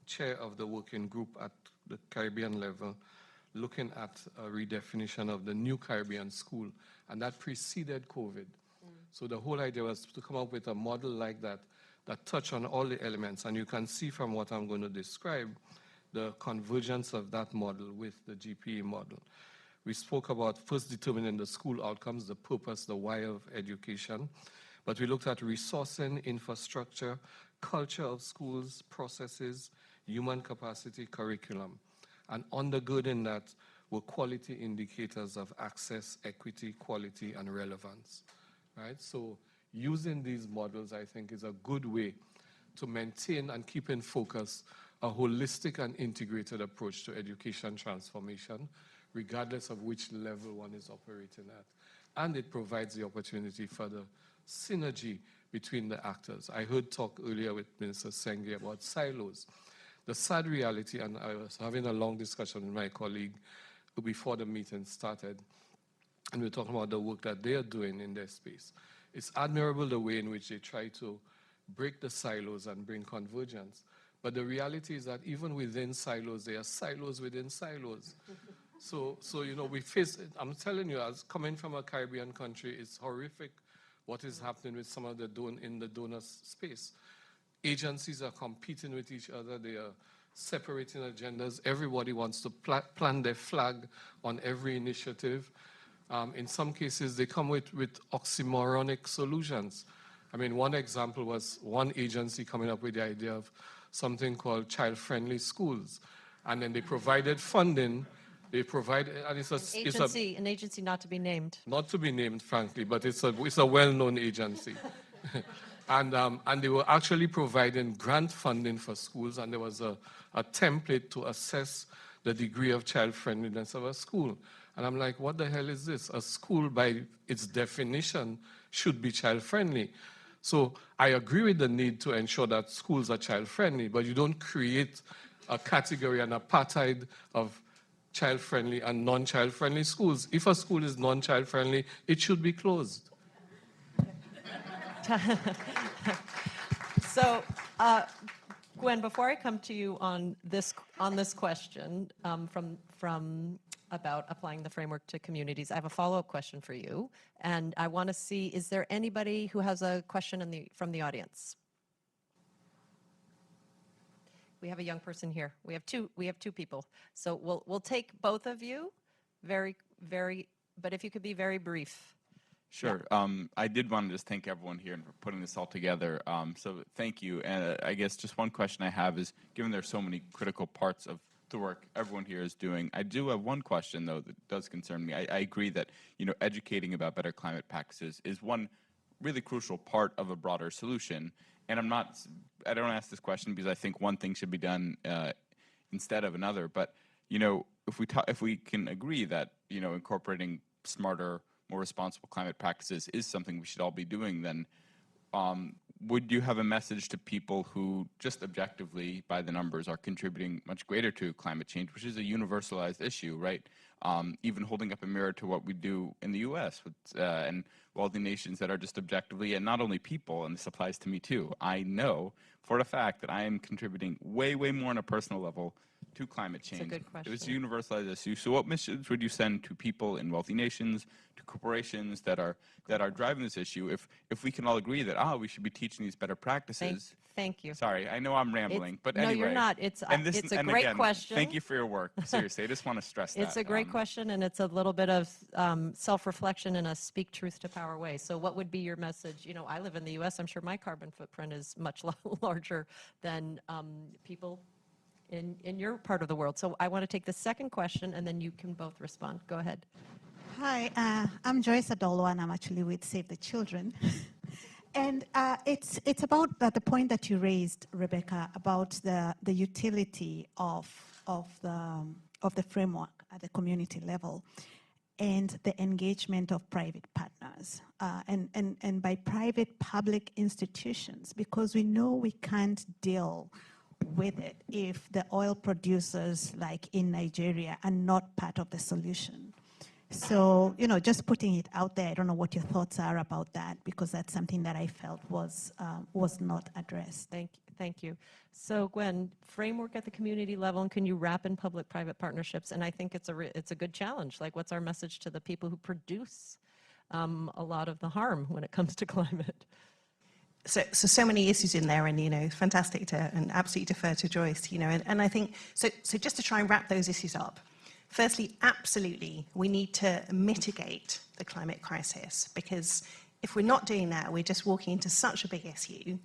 Speaker 7: chair of the working group at the Caribbean level, looking at a redefinition of the new Caribbean school, and that preceded COVID. So the whole idea was to come up with a model like that, that touch on all the elements. And you can see from what I'm going to describe, the convergence of that model with the GPE model. We spoke about first determining the school outcomes, the purpose, the why of education. But we looked at resourcing, infrastructure, culture of schools, processes, human capacity, curriculum. And undergirding that were quality indicators of access, equity, quality, and relevance. Right? So using these models, I think, is a good way to maintain and keep in focus a holistic and integrated approach to education transformation, regardless of which level one is operating at. And it provides the opportunity for the synergy between the actors. I heard talk earlier with Minister Senge about silos. The sad reality, and I was having a long discussion with my colleague before the meeting started, and we're talking about the work that they are doing in their space. It's admirable the way in which they try to break the silos and bring convergence. But the reality is that even within silos, there are silos within silos. So we face, I'm telling you, as coming from a Caribbean country, it's horrific what is happening with some of the in the donor space. Agencies are competing with each other. They are separating agendas. Everybody wants to plant their flag on every initiative. In some cases, they come with oxymoronic solutions. I mean, one example was one agency coming up with the idea of something called child-friendly schools. And then they provided funding They provide, and
Speaker 1: An agency not to be named.
Speaker 7: not to be named, frankly, but it's a well-known agency. And they were actually providing grant funding for schools, and there was a template to assess the degree of child friendliness of a school. And I'm like, what the hell is this? A school, by its definition, should be child friendly. So I agree with the need to ensure that schools are child friendly, but you don't create a category, an apartheid of child friendly and non-child friendly schools. If a school is non-child friendly, it should be closed.
Speaker 1: So, Gwen, before I come to you on this question from about applying the framework to communities, I have a follow-up question for you, and I want to see, is there anybody who has a question from the audience? We have a young person here. We have two people. So we'll take both of you, very, but if you could be very brief.
Speaker 9: Sure. Yeah. I did want to just thank everyone here for putting this all together. So thank you. And I guess just one question I have is, given there's so many critical parts of the work everyone here is doing, I do have one question, though, that does concern me. I agree that, educating about better climate practices is one really crucial part of a broader solution. And I don't ask this question because I think one thing should be done instead of another. But, if we can agree that, incorporating smarter, more responsible climate practices is something we should all be doing, then would you have a message to people who just objectively, by the numbers, are contributing much greater to climate change, which is a universalized issue, right? Even holding up a mirror to what we do in the U.S. And wealthy nations that are just objectively, and not only people, and this applies to me too, I know for a fact that I am contributing way, way more on a personal level to climate change.
Speaker 1: It's a good question.
Speaker 9: It's a universalized issue. So what message would you send to people in wealthy nations, to corporations that are driving this issue, if we can all agree that, we should be teaching these better practices?
Speaker 1: Thank you.
Speaker 9: Sorry, I know I'm rambling, but
Speaker 1: no,
Speaker 9: anyway.
Speaker 1: No, you're not. It's a great question.
Speaker 9: Thank you for your work. Seriously, I just want to stress that.
Speaker 1: It's a great question, and it's a little bit of self-reflection in a speak truth to power way. So what would be your message? I live in the U.S. I'm sure my carbon footprint is much larger than people in your part of the world. So I want to take the second question, and then you can both respond. Go ahead.
Speaker 10: Hi, I'm Joyce Adolo, and I'm actually with Save the Children. And it's about the point that you raised, Rebecca, about the utility of the framework at the community level and the engagement of private partners and by private public institutions, because we know we can't deal with it if the oil producers like in Nigeria are not part of the solution. So, just putting it out there, I don't know what your thoughts are about that, because that's something that I felt was not addressed.
Speaker 1: Thank you. So, Gwen, framework at the community level, and can you wrap in public-private partnerships? And I think it's a good challenge. Like, what's our message to the people who produce a lot of the harm when it comes to climate?
Speaker 8: So many issues in there, and fantastic to and absolutely defer to Joyce, and I think so just to try and wrap those issues up. Firstly, absolutely, we need to mitigate the climate crisis, because if we're not doing that, we're just walking into such a big issue.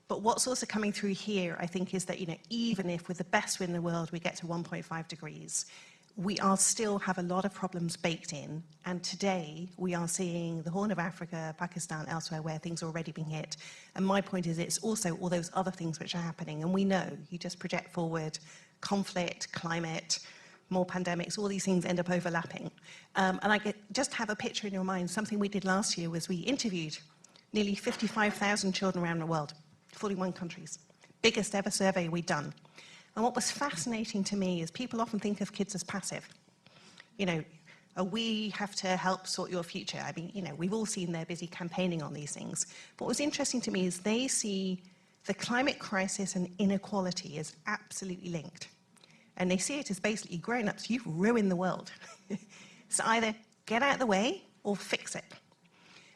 Speaker 8: But what's also coming through here, I think, is that, even if with the best wind in the world we get to 1.5 degrees, we are still have a lot of problems baked in. And today we are seeing the Horn of Africa, Pakistan, elsewhere where things are already being hit. And my point is it's also all those other things which are happening. And we know, you just project forward, conflict, climate, more pandemics, all these things end up overlapping. And just have a picture in your mind. Something we did last year was we interviewed nearly 55,000 children around the world, 41 countries. Biggest ever survey we'd done. And what was fascinating to me is people often think of kids as passive. We have to help sort your future. I mean, we've all seen they're busy campaigning on these things. But what was interesting to me is they see the climate crisis and inequality as absolutely linked. And they see it as basically grown-ups, you've ruined the world. So either get out of the way or fix it.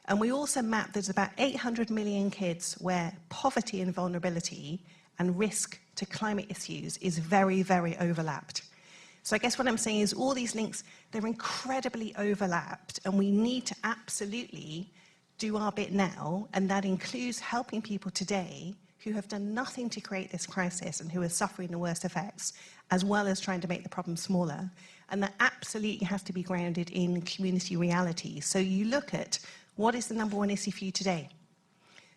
Speaker 8: And we also mapped there's about 800 million kids where poverty and vulnerability and risk to climate issues is very, very overlapped. So I guess what I'm saying is all these links, they're incredibly overlapped, and we need to absolutely do our bit now, and that includes helping people today who have done nothing to create this crisis and who are suffering the worst effects, as well as trying to make the problem smaller. And that absolutely has to be grounded in community reality. So you look at what is the number one issue for you today?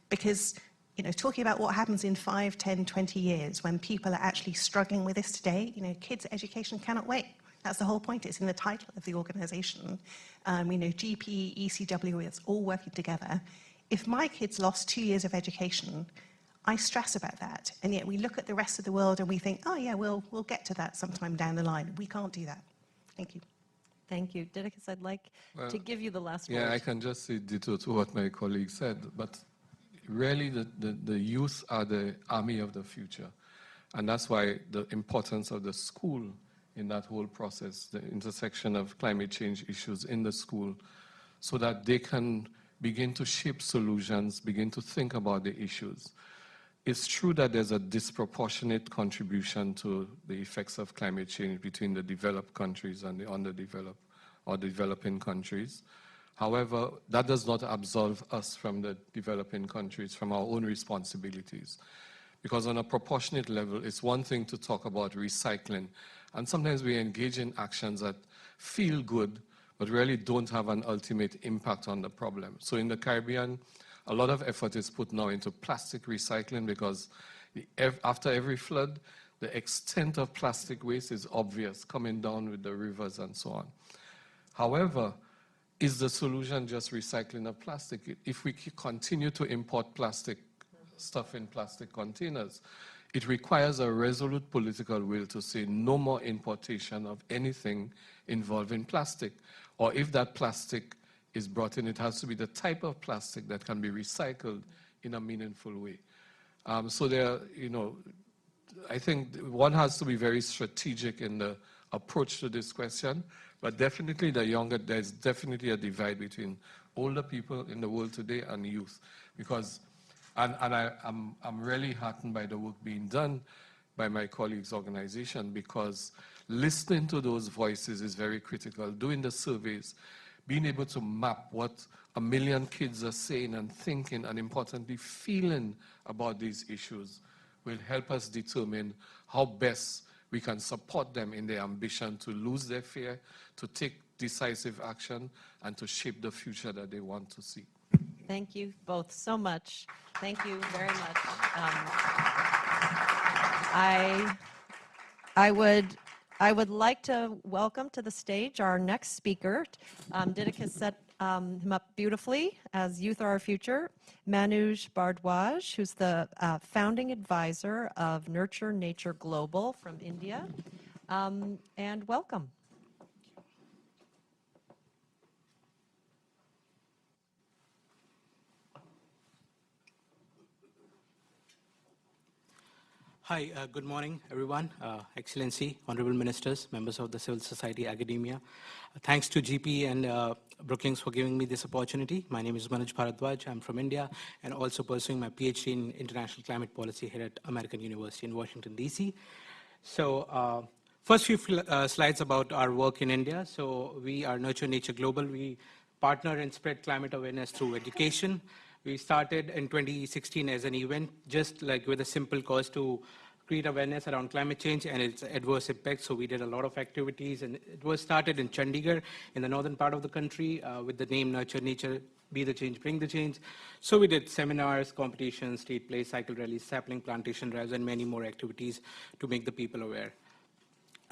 Speaker 8: Because, you know, talking about what happens in 5, 10, 20 years when people are actually struggling with this today, you know, kids' education cannot wait. That's the whole point. It's in the title of the organization. You know, GP, ECW, it's all working together. If my kids lost 2 years of education, I stress about that. And yet we look at the rest of the world and we think, oh yeah, we'll get to that sometime down the line. We can't do that. Thank you.
Speaker 1: Thank you. Didicus, I'd like to give you the last word.
Speaker 7: Yeah, I can just say ditto to what my colleague said, but really the youth are the army of the future. And that's why the importance of the school in that whole process, the intersection of climate change issues in the school, so that they can begin to shape solutions, begin to think about the issues. It's true that there's a disproportionate contribution to the effects of climate change between the developed countries and the underdeveloped or developing countries. However, that does not absolve us from the developing countries from our own responsibilities. Because on a proportionate level, it's one thing to talk about recycling, and sometimes we engage in actions that feel good, but really don't have an ultimate impact on the problem. So in the Caribbean, a lot of effort is put now into plastic recycling because after every flood, the extent of plastic waste is obvious, coming down with the rivers and so on. However, is the solution just recycling of plastic? If we continue to import plastic stuff in plastic containers, it requires a resolute political will to say no more importation of anything involving plastic. Or if that plastic is brought in, it has to be the type of plastic that can be recycled in a meaningful way. So there, you know, I think one has to be very strategic in the approach to this question, but definitely there's definitely a divide between older people in the world today and youth, because, I'm really heartened by the work being done by my colleagues' organization, because listening to those voices is very critical. Doing the surveys, being able to map what 1 million kids are saying and thinking, and importantly, feeling about these issues will help us determine how best we can support them in their ambition to lose their fear, to take decisive action, and to shape the future that they want to see.
Speaker 1: Thank you both so much. Thank you very much. I would like to welcome to the stage our next speaker. Didicus set him up beautifully as Youth Are Our Future. Manoj Bhardwaj, who's the founding advisor of Nurture Nature Global from India. And welcome.
Speaker 11: Hi, good morning, everyone. Excellency, honorable ministers, members of the civil society, academia. Thanks to GP and Brookings for giving me this opportunity. My name is Manoj Bhardwaj. I'm from India and also pursuing my PhD in international climate policy here at American University in Washington, DC. So first few slides about our work in India. So we are Nurture Nature Global. We partner and spread climate awareness through education. We started in 2016 as an event, just like with a simple cause to create awareness around climate change and its adverse impacts. So we did a lot of activities, and it was started in Chandigarh, in the northern part of the country, with the name Nurture Nature, Be the Change, Bring the Change. So we did seminars, competitions, street plays, cycle rallies, sapling plantation drives, and many more activities to make the people aware.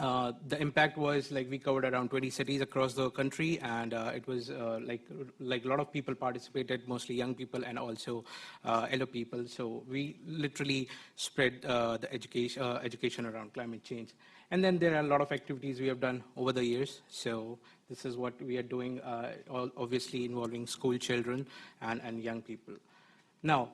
Speaker 11: The impact was like we covered around 20 cities across the country, and it was like a lot of people participated, mostly young people and also elder people. So we literally spread the education around climate change. And then there are a lot of activities we have done over the years. So this is what we are doing, obviously involving school children and young people. Now,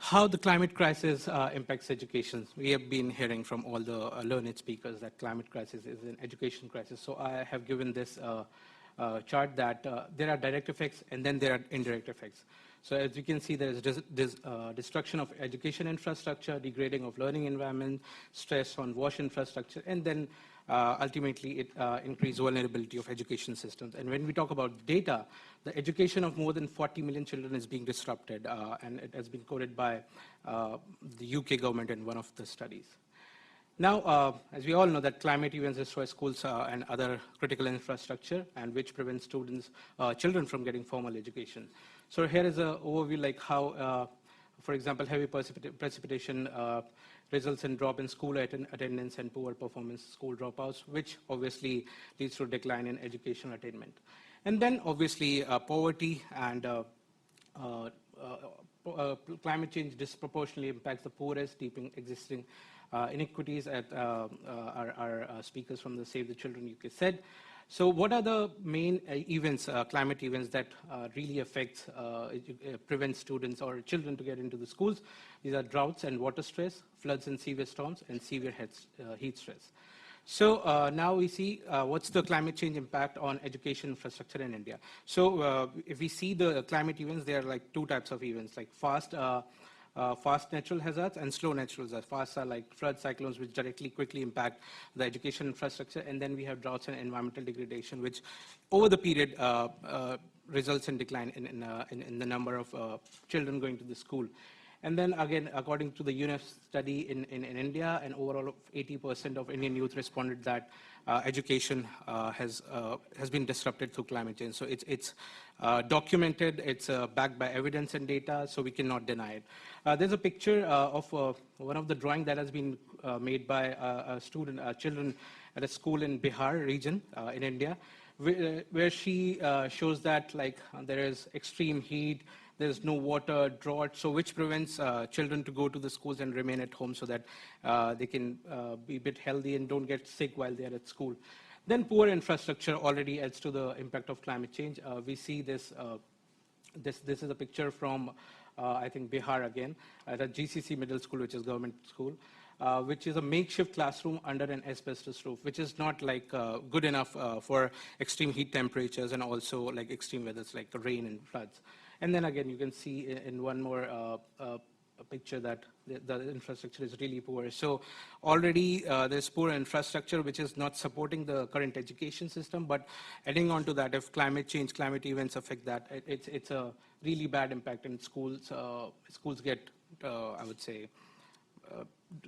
Speaker 11: how the climate crisis impacts education. We have been hearing from all the learned speakers that climate crisis is an education crisis. So I have given this chart that there are direct effects and then there are indirect effects. So as you can see, there is destruction of education infrastructure, degrading of learning environment, stress on wash infrastructure, and then ultimately it increased vulnerability of education systems. And when we talk about data, the education of more than 40 million children is being disrupted, and it has been quoted by the UK government in one of the studies. Now, as we all know, that climate events destroy schools and other critical infrastructure, and which prevents children from getting formal education. So here is an overview like how, for example, heavy precipitation results in drop in school attendance and poor performance school dropouts, which obviously leads to a decline in educational attainment. And then obviously poverty and climate change disproportionately impacts the poorest, deepening existing inequities, as our speakers from the Save the Children UK said. So what are the main events, climate events that really affect, prevent students or children to get into the schools? These are droughts and water stress, floods and severe storms, and severe heat stress. So now we see what's the climate change impact on education infrastructure in India. So if we see the climate events, there are like two types of events, like fast natural hazards and slow natural hazards. Fast are like flood, cyclones, which quickly impact the education infrastructure, and then we have droughts and environmental degradation, which over the period results in decline in the number of children going to the school. And then again, according to the UNICEF study in India, and overall 80% of Indian youth responded that education has been disrupted through climate change. So it's documented, it's backed by evidence and data, so we cannot deny it. There's a picture of one of the drawing that has been made by children at a school in Bihar region in India, where she shows that like there is extreme heat, there's no water, drought, so which prevents children to go to the schools and remain at home so that they can be a bit healthy and don't get sick while they're at school. Then poor infrastructure already adds to the impact of climate change. We see this, this is a picture from, I think, Bihar again, at a GCC middle school, which is government school, which is a makeshift classroom under an asbestos roof, which is not like good enough for extreme heat temperatures and also like extreme weathers like rain and floods. And then again, you can see in one more picture that the infrastructure is really poor. So already there's poor infrastructure, which is not supporting the current education system. But adding on to that, if climate change, climate events affect that, it's a really bad impact in schools. Schools get, I would say,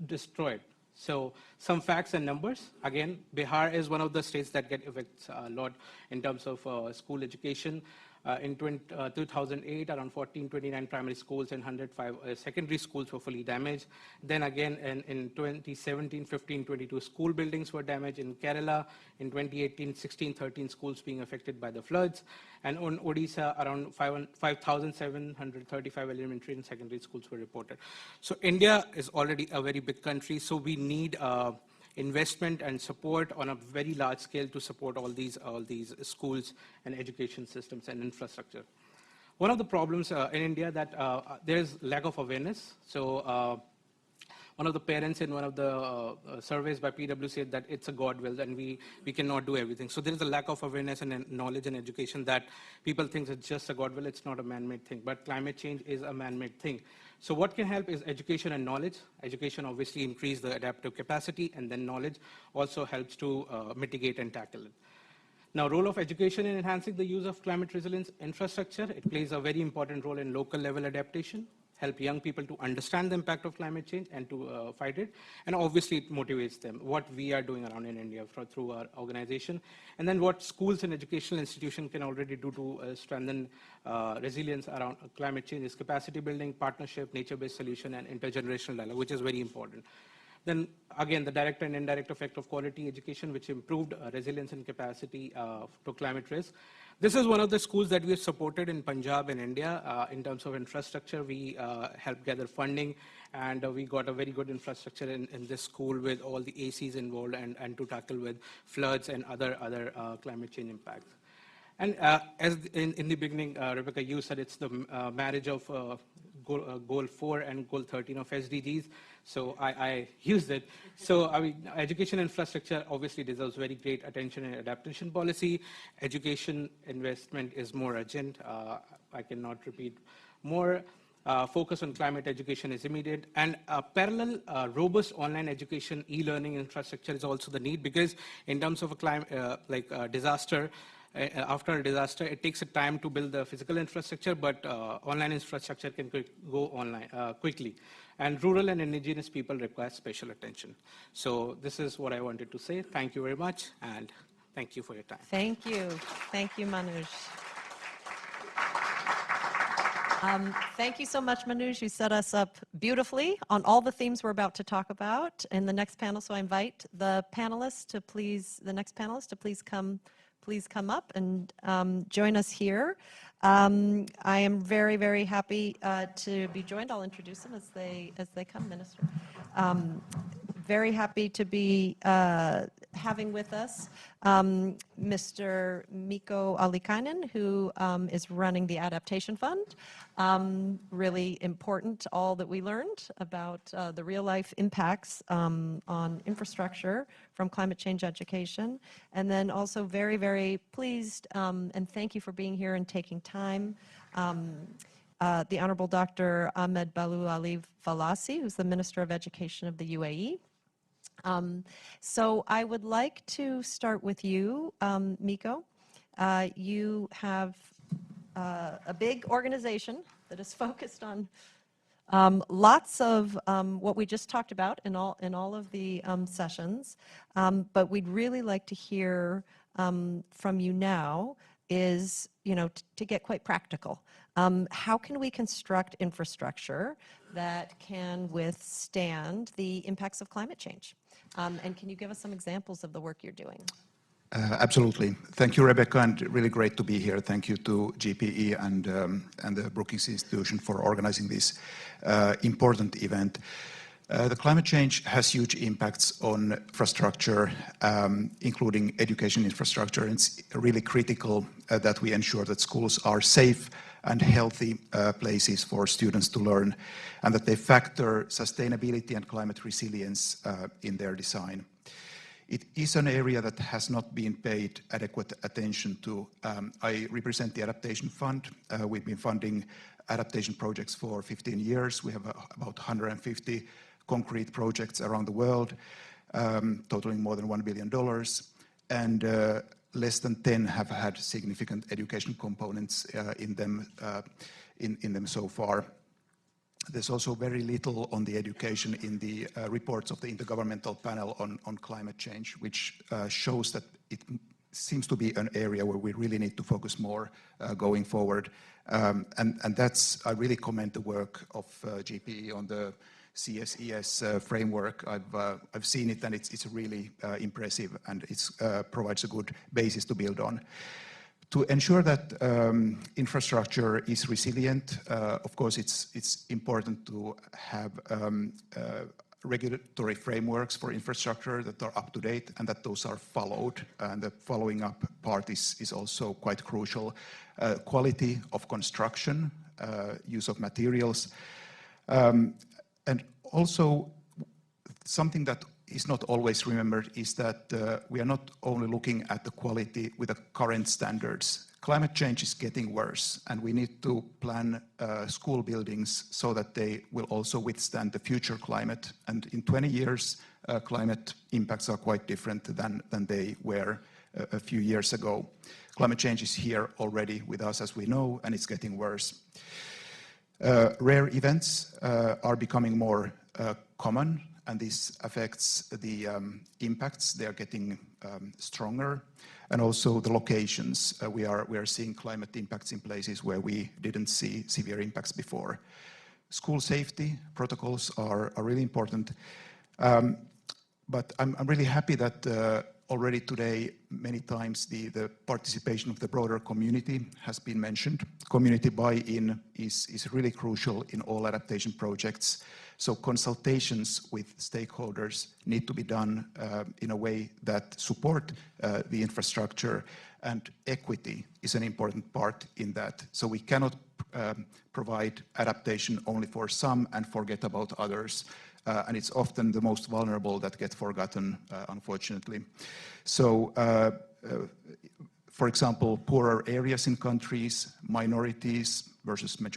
Speaker 11: destroyed. So some facts and numbers. Again, Bihar is one of the states that get affected a lot in terms of school education. In 2008, around 1429 primary schools and 105 secondary schools were fully damaged. Then again, in 2017, 1522 school buildings were damaged. In Kerala, in 2018, 13 schools being affected by the floods. And on Odisha, around 5,735 elementary and secondary schools were reported. So India is already a very big country, so we need investment and support on a very large scale to support all these schools and education systems and infrastructure. One of the problems in India that there is lack of awareness. So one of the parents in one of the surveys by PwC said that it's a God will and we cannot do everything. So there is a lack of awareness and knowledge and education that people think it's just a God will, it's not a man-made thing. But climate change is a man-made thing. So what can help is education and knowledge. Education obviously increases the adaptive capacity, and then knowledge also helps to mitigate and tackle it. Now, role of education in enhancing the use of climate resilience infrastructure. It plays a very important role in local level adaptation, help young people to understand the impact of climate change and to fight it. And obviously it motivates them, what we are doing around in India through our organization. And then what schools and educational institutions can already do to strengthen resilience around climate change is capacity building, partnership, nature-based solution, and intergenerational dialogue, which is very important. Then again, the direct and indirect effect of quality education, which improved resilience and capacity to climate risk. This is one of the schools that we have supported in Punjab in India. In terms of infrastructure, we helped gather funding, and we got a very good infrastructure in this school with all the ACs involved and to tackle with floods and other climate change impacts. And as in the beginning, Rebecca, you said it's the marriage of goal 4 and goal 13 of SDGs. So I used it. So I mean, education infrastructure obviously deserves very great attention and adaptation policy. Education investment is more urgent. I cannot repeat more. Focus on climate education is immediate. And parallel, robust online education, e-learning infrastructure is also the need, because in terms of a climate, disaster, after a disaster, it takes a time to build the physical infrastructure, but online infrastructure can go online quickly. And rural and indigenous people require special attention. So this is what I wanted to say. Thank you very much, and thank you for your time.
Speaker 1: Thank you. Thank you, Manoj. Thank you so much, Manoj. You set us up beautifully on all the themes we're about to talk about in the next panel. So I invite the panelists to please, the next panelists to please come up and join us here. I am very, very happy to be joined. I'll introduce them as they come, Minister. Very happy to be having with us Mr. Mikko Alikainen, who is running the Adaptation Fund. Really important, all that we learned about the real-life impacts on infrastructure from climate change education. And then also very, very pleased, and thank you for being here and taking time, the Honorable Dr. Ahmed Balu Ali Falassi, who's the Minister of Education of the UAE. So I would like to start with you, Mikko. You have a big organization that is focused on lots of what we just talked about in all of the sessions, but we'd really like to hear from you now is, to get quite practical. How can we construct infrastructure that can withstand the impacts of climate change? And can you give us some examples of the work you're doing?
Speaker 12: Absolutely. Thank you, Rebecca, and really great to be here. Thank you to GPE and the Brookings Institution for organizing this important event. The climate change has huge impacts on infrastructure, including education infrastructure. And it's really critical that we ensure that schools are safe and healthy places for students to learn, and that they factor sustainability and climate resilience in their design. It is an area that has not been paid adequate attention to. I represent the Adaptation Fund. We've been funding adaptation projects for 15 years. We have about 150 concrete projects around the world, totaling more than $1 billion. And less than 10 have had significant education components in them so far. There's also very little on the education in the reports of the Intergovernmental Panel on Climate Change, which shows that it seems to be an area where we really need to focus more going forward. And that's, I really commend the work of GPE on the CSES framework. I've seen it, and it's really impressive, and it provides a good basis to build on. To ensure that infrastructure is resilient, of course, it's important to have regulatory frameworks for infrastructure that are up to date and that those are followed. And the following up part is also quite crucial. Quality of construction, use of materials, and also something that is not always remembered is that we are not only looking at the quality with the current standards. Climate change is getting worse, and we need to plan school buildings so that they will also withstand the future climate. And in 20 years, climate impacts are quite different than they were a few years ago. Climate change is here already with us, as we know, and it's getting worse. Rare events are becoming more common, and this affects the impacts. They are getting stronger, and also the locations. We are seeing climate impacts in places where we didn't see severe impacts before. School safety protocols are really important, but I'm really happy that already today, many times the participation of the broader community has been mentioned. Community buy-in is really crucial in all adaptation projects. So consultations with stakeholders need to be done in a way that support the infrastructure, and equity is an important part in that. So we cannot provide adaptation only for some and forget about others. And it's often the most vulnerable that get forgotten, unfortunately. So, for example, poorer areas in countries, minorities versus majority.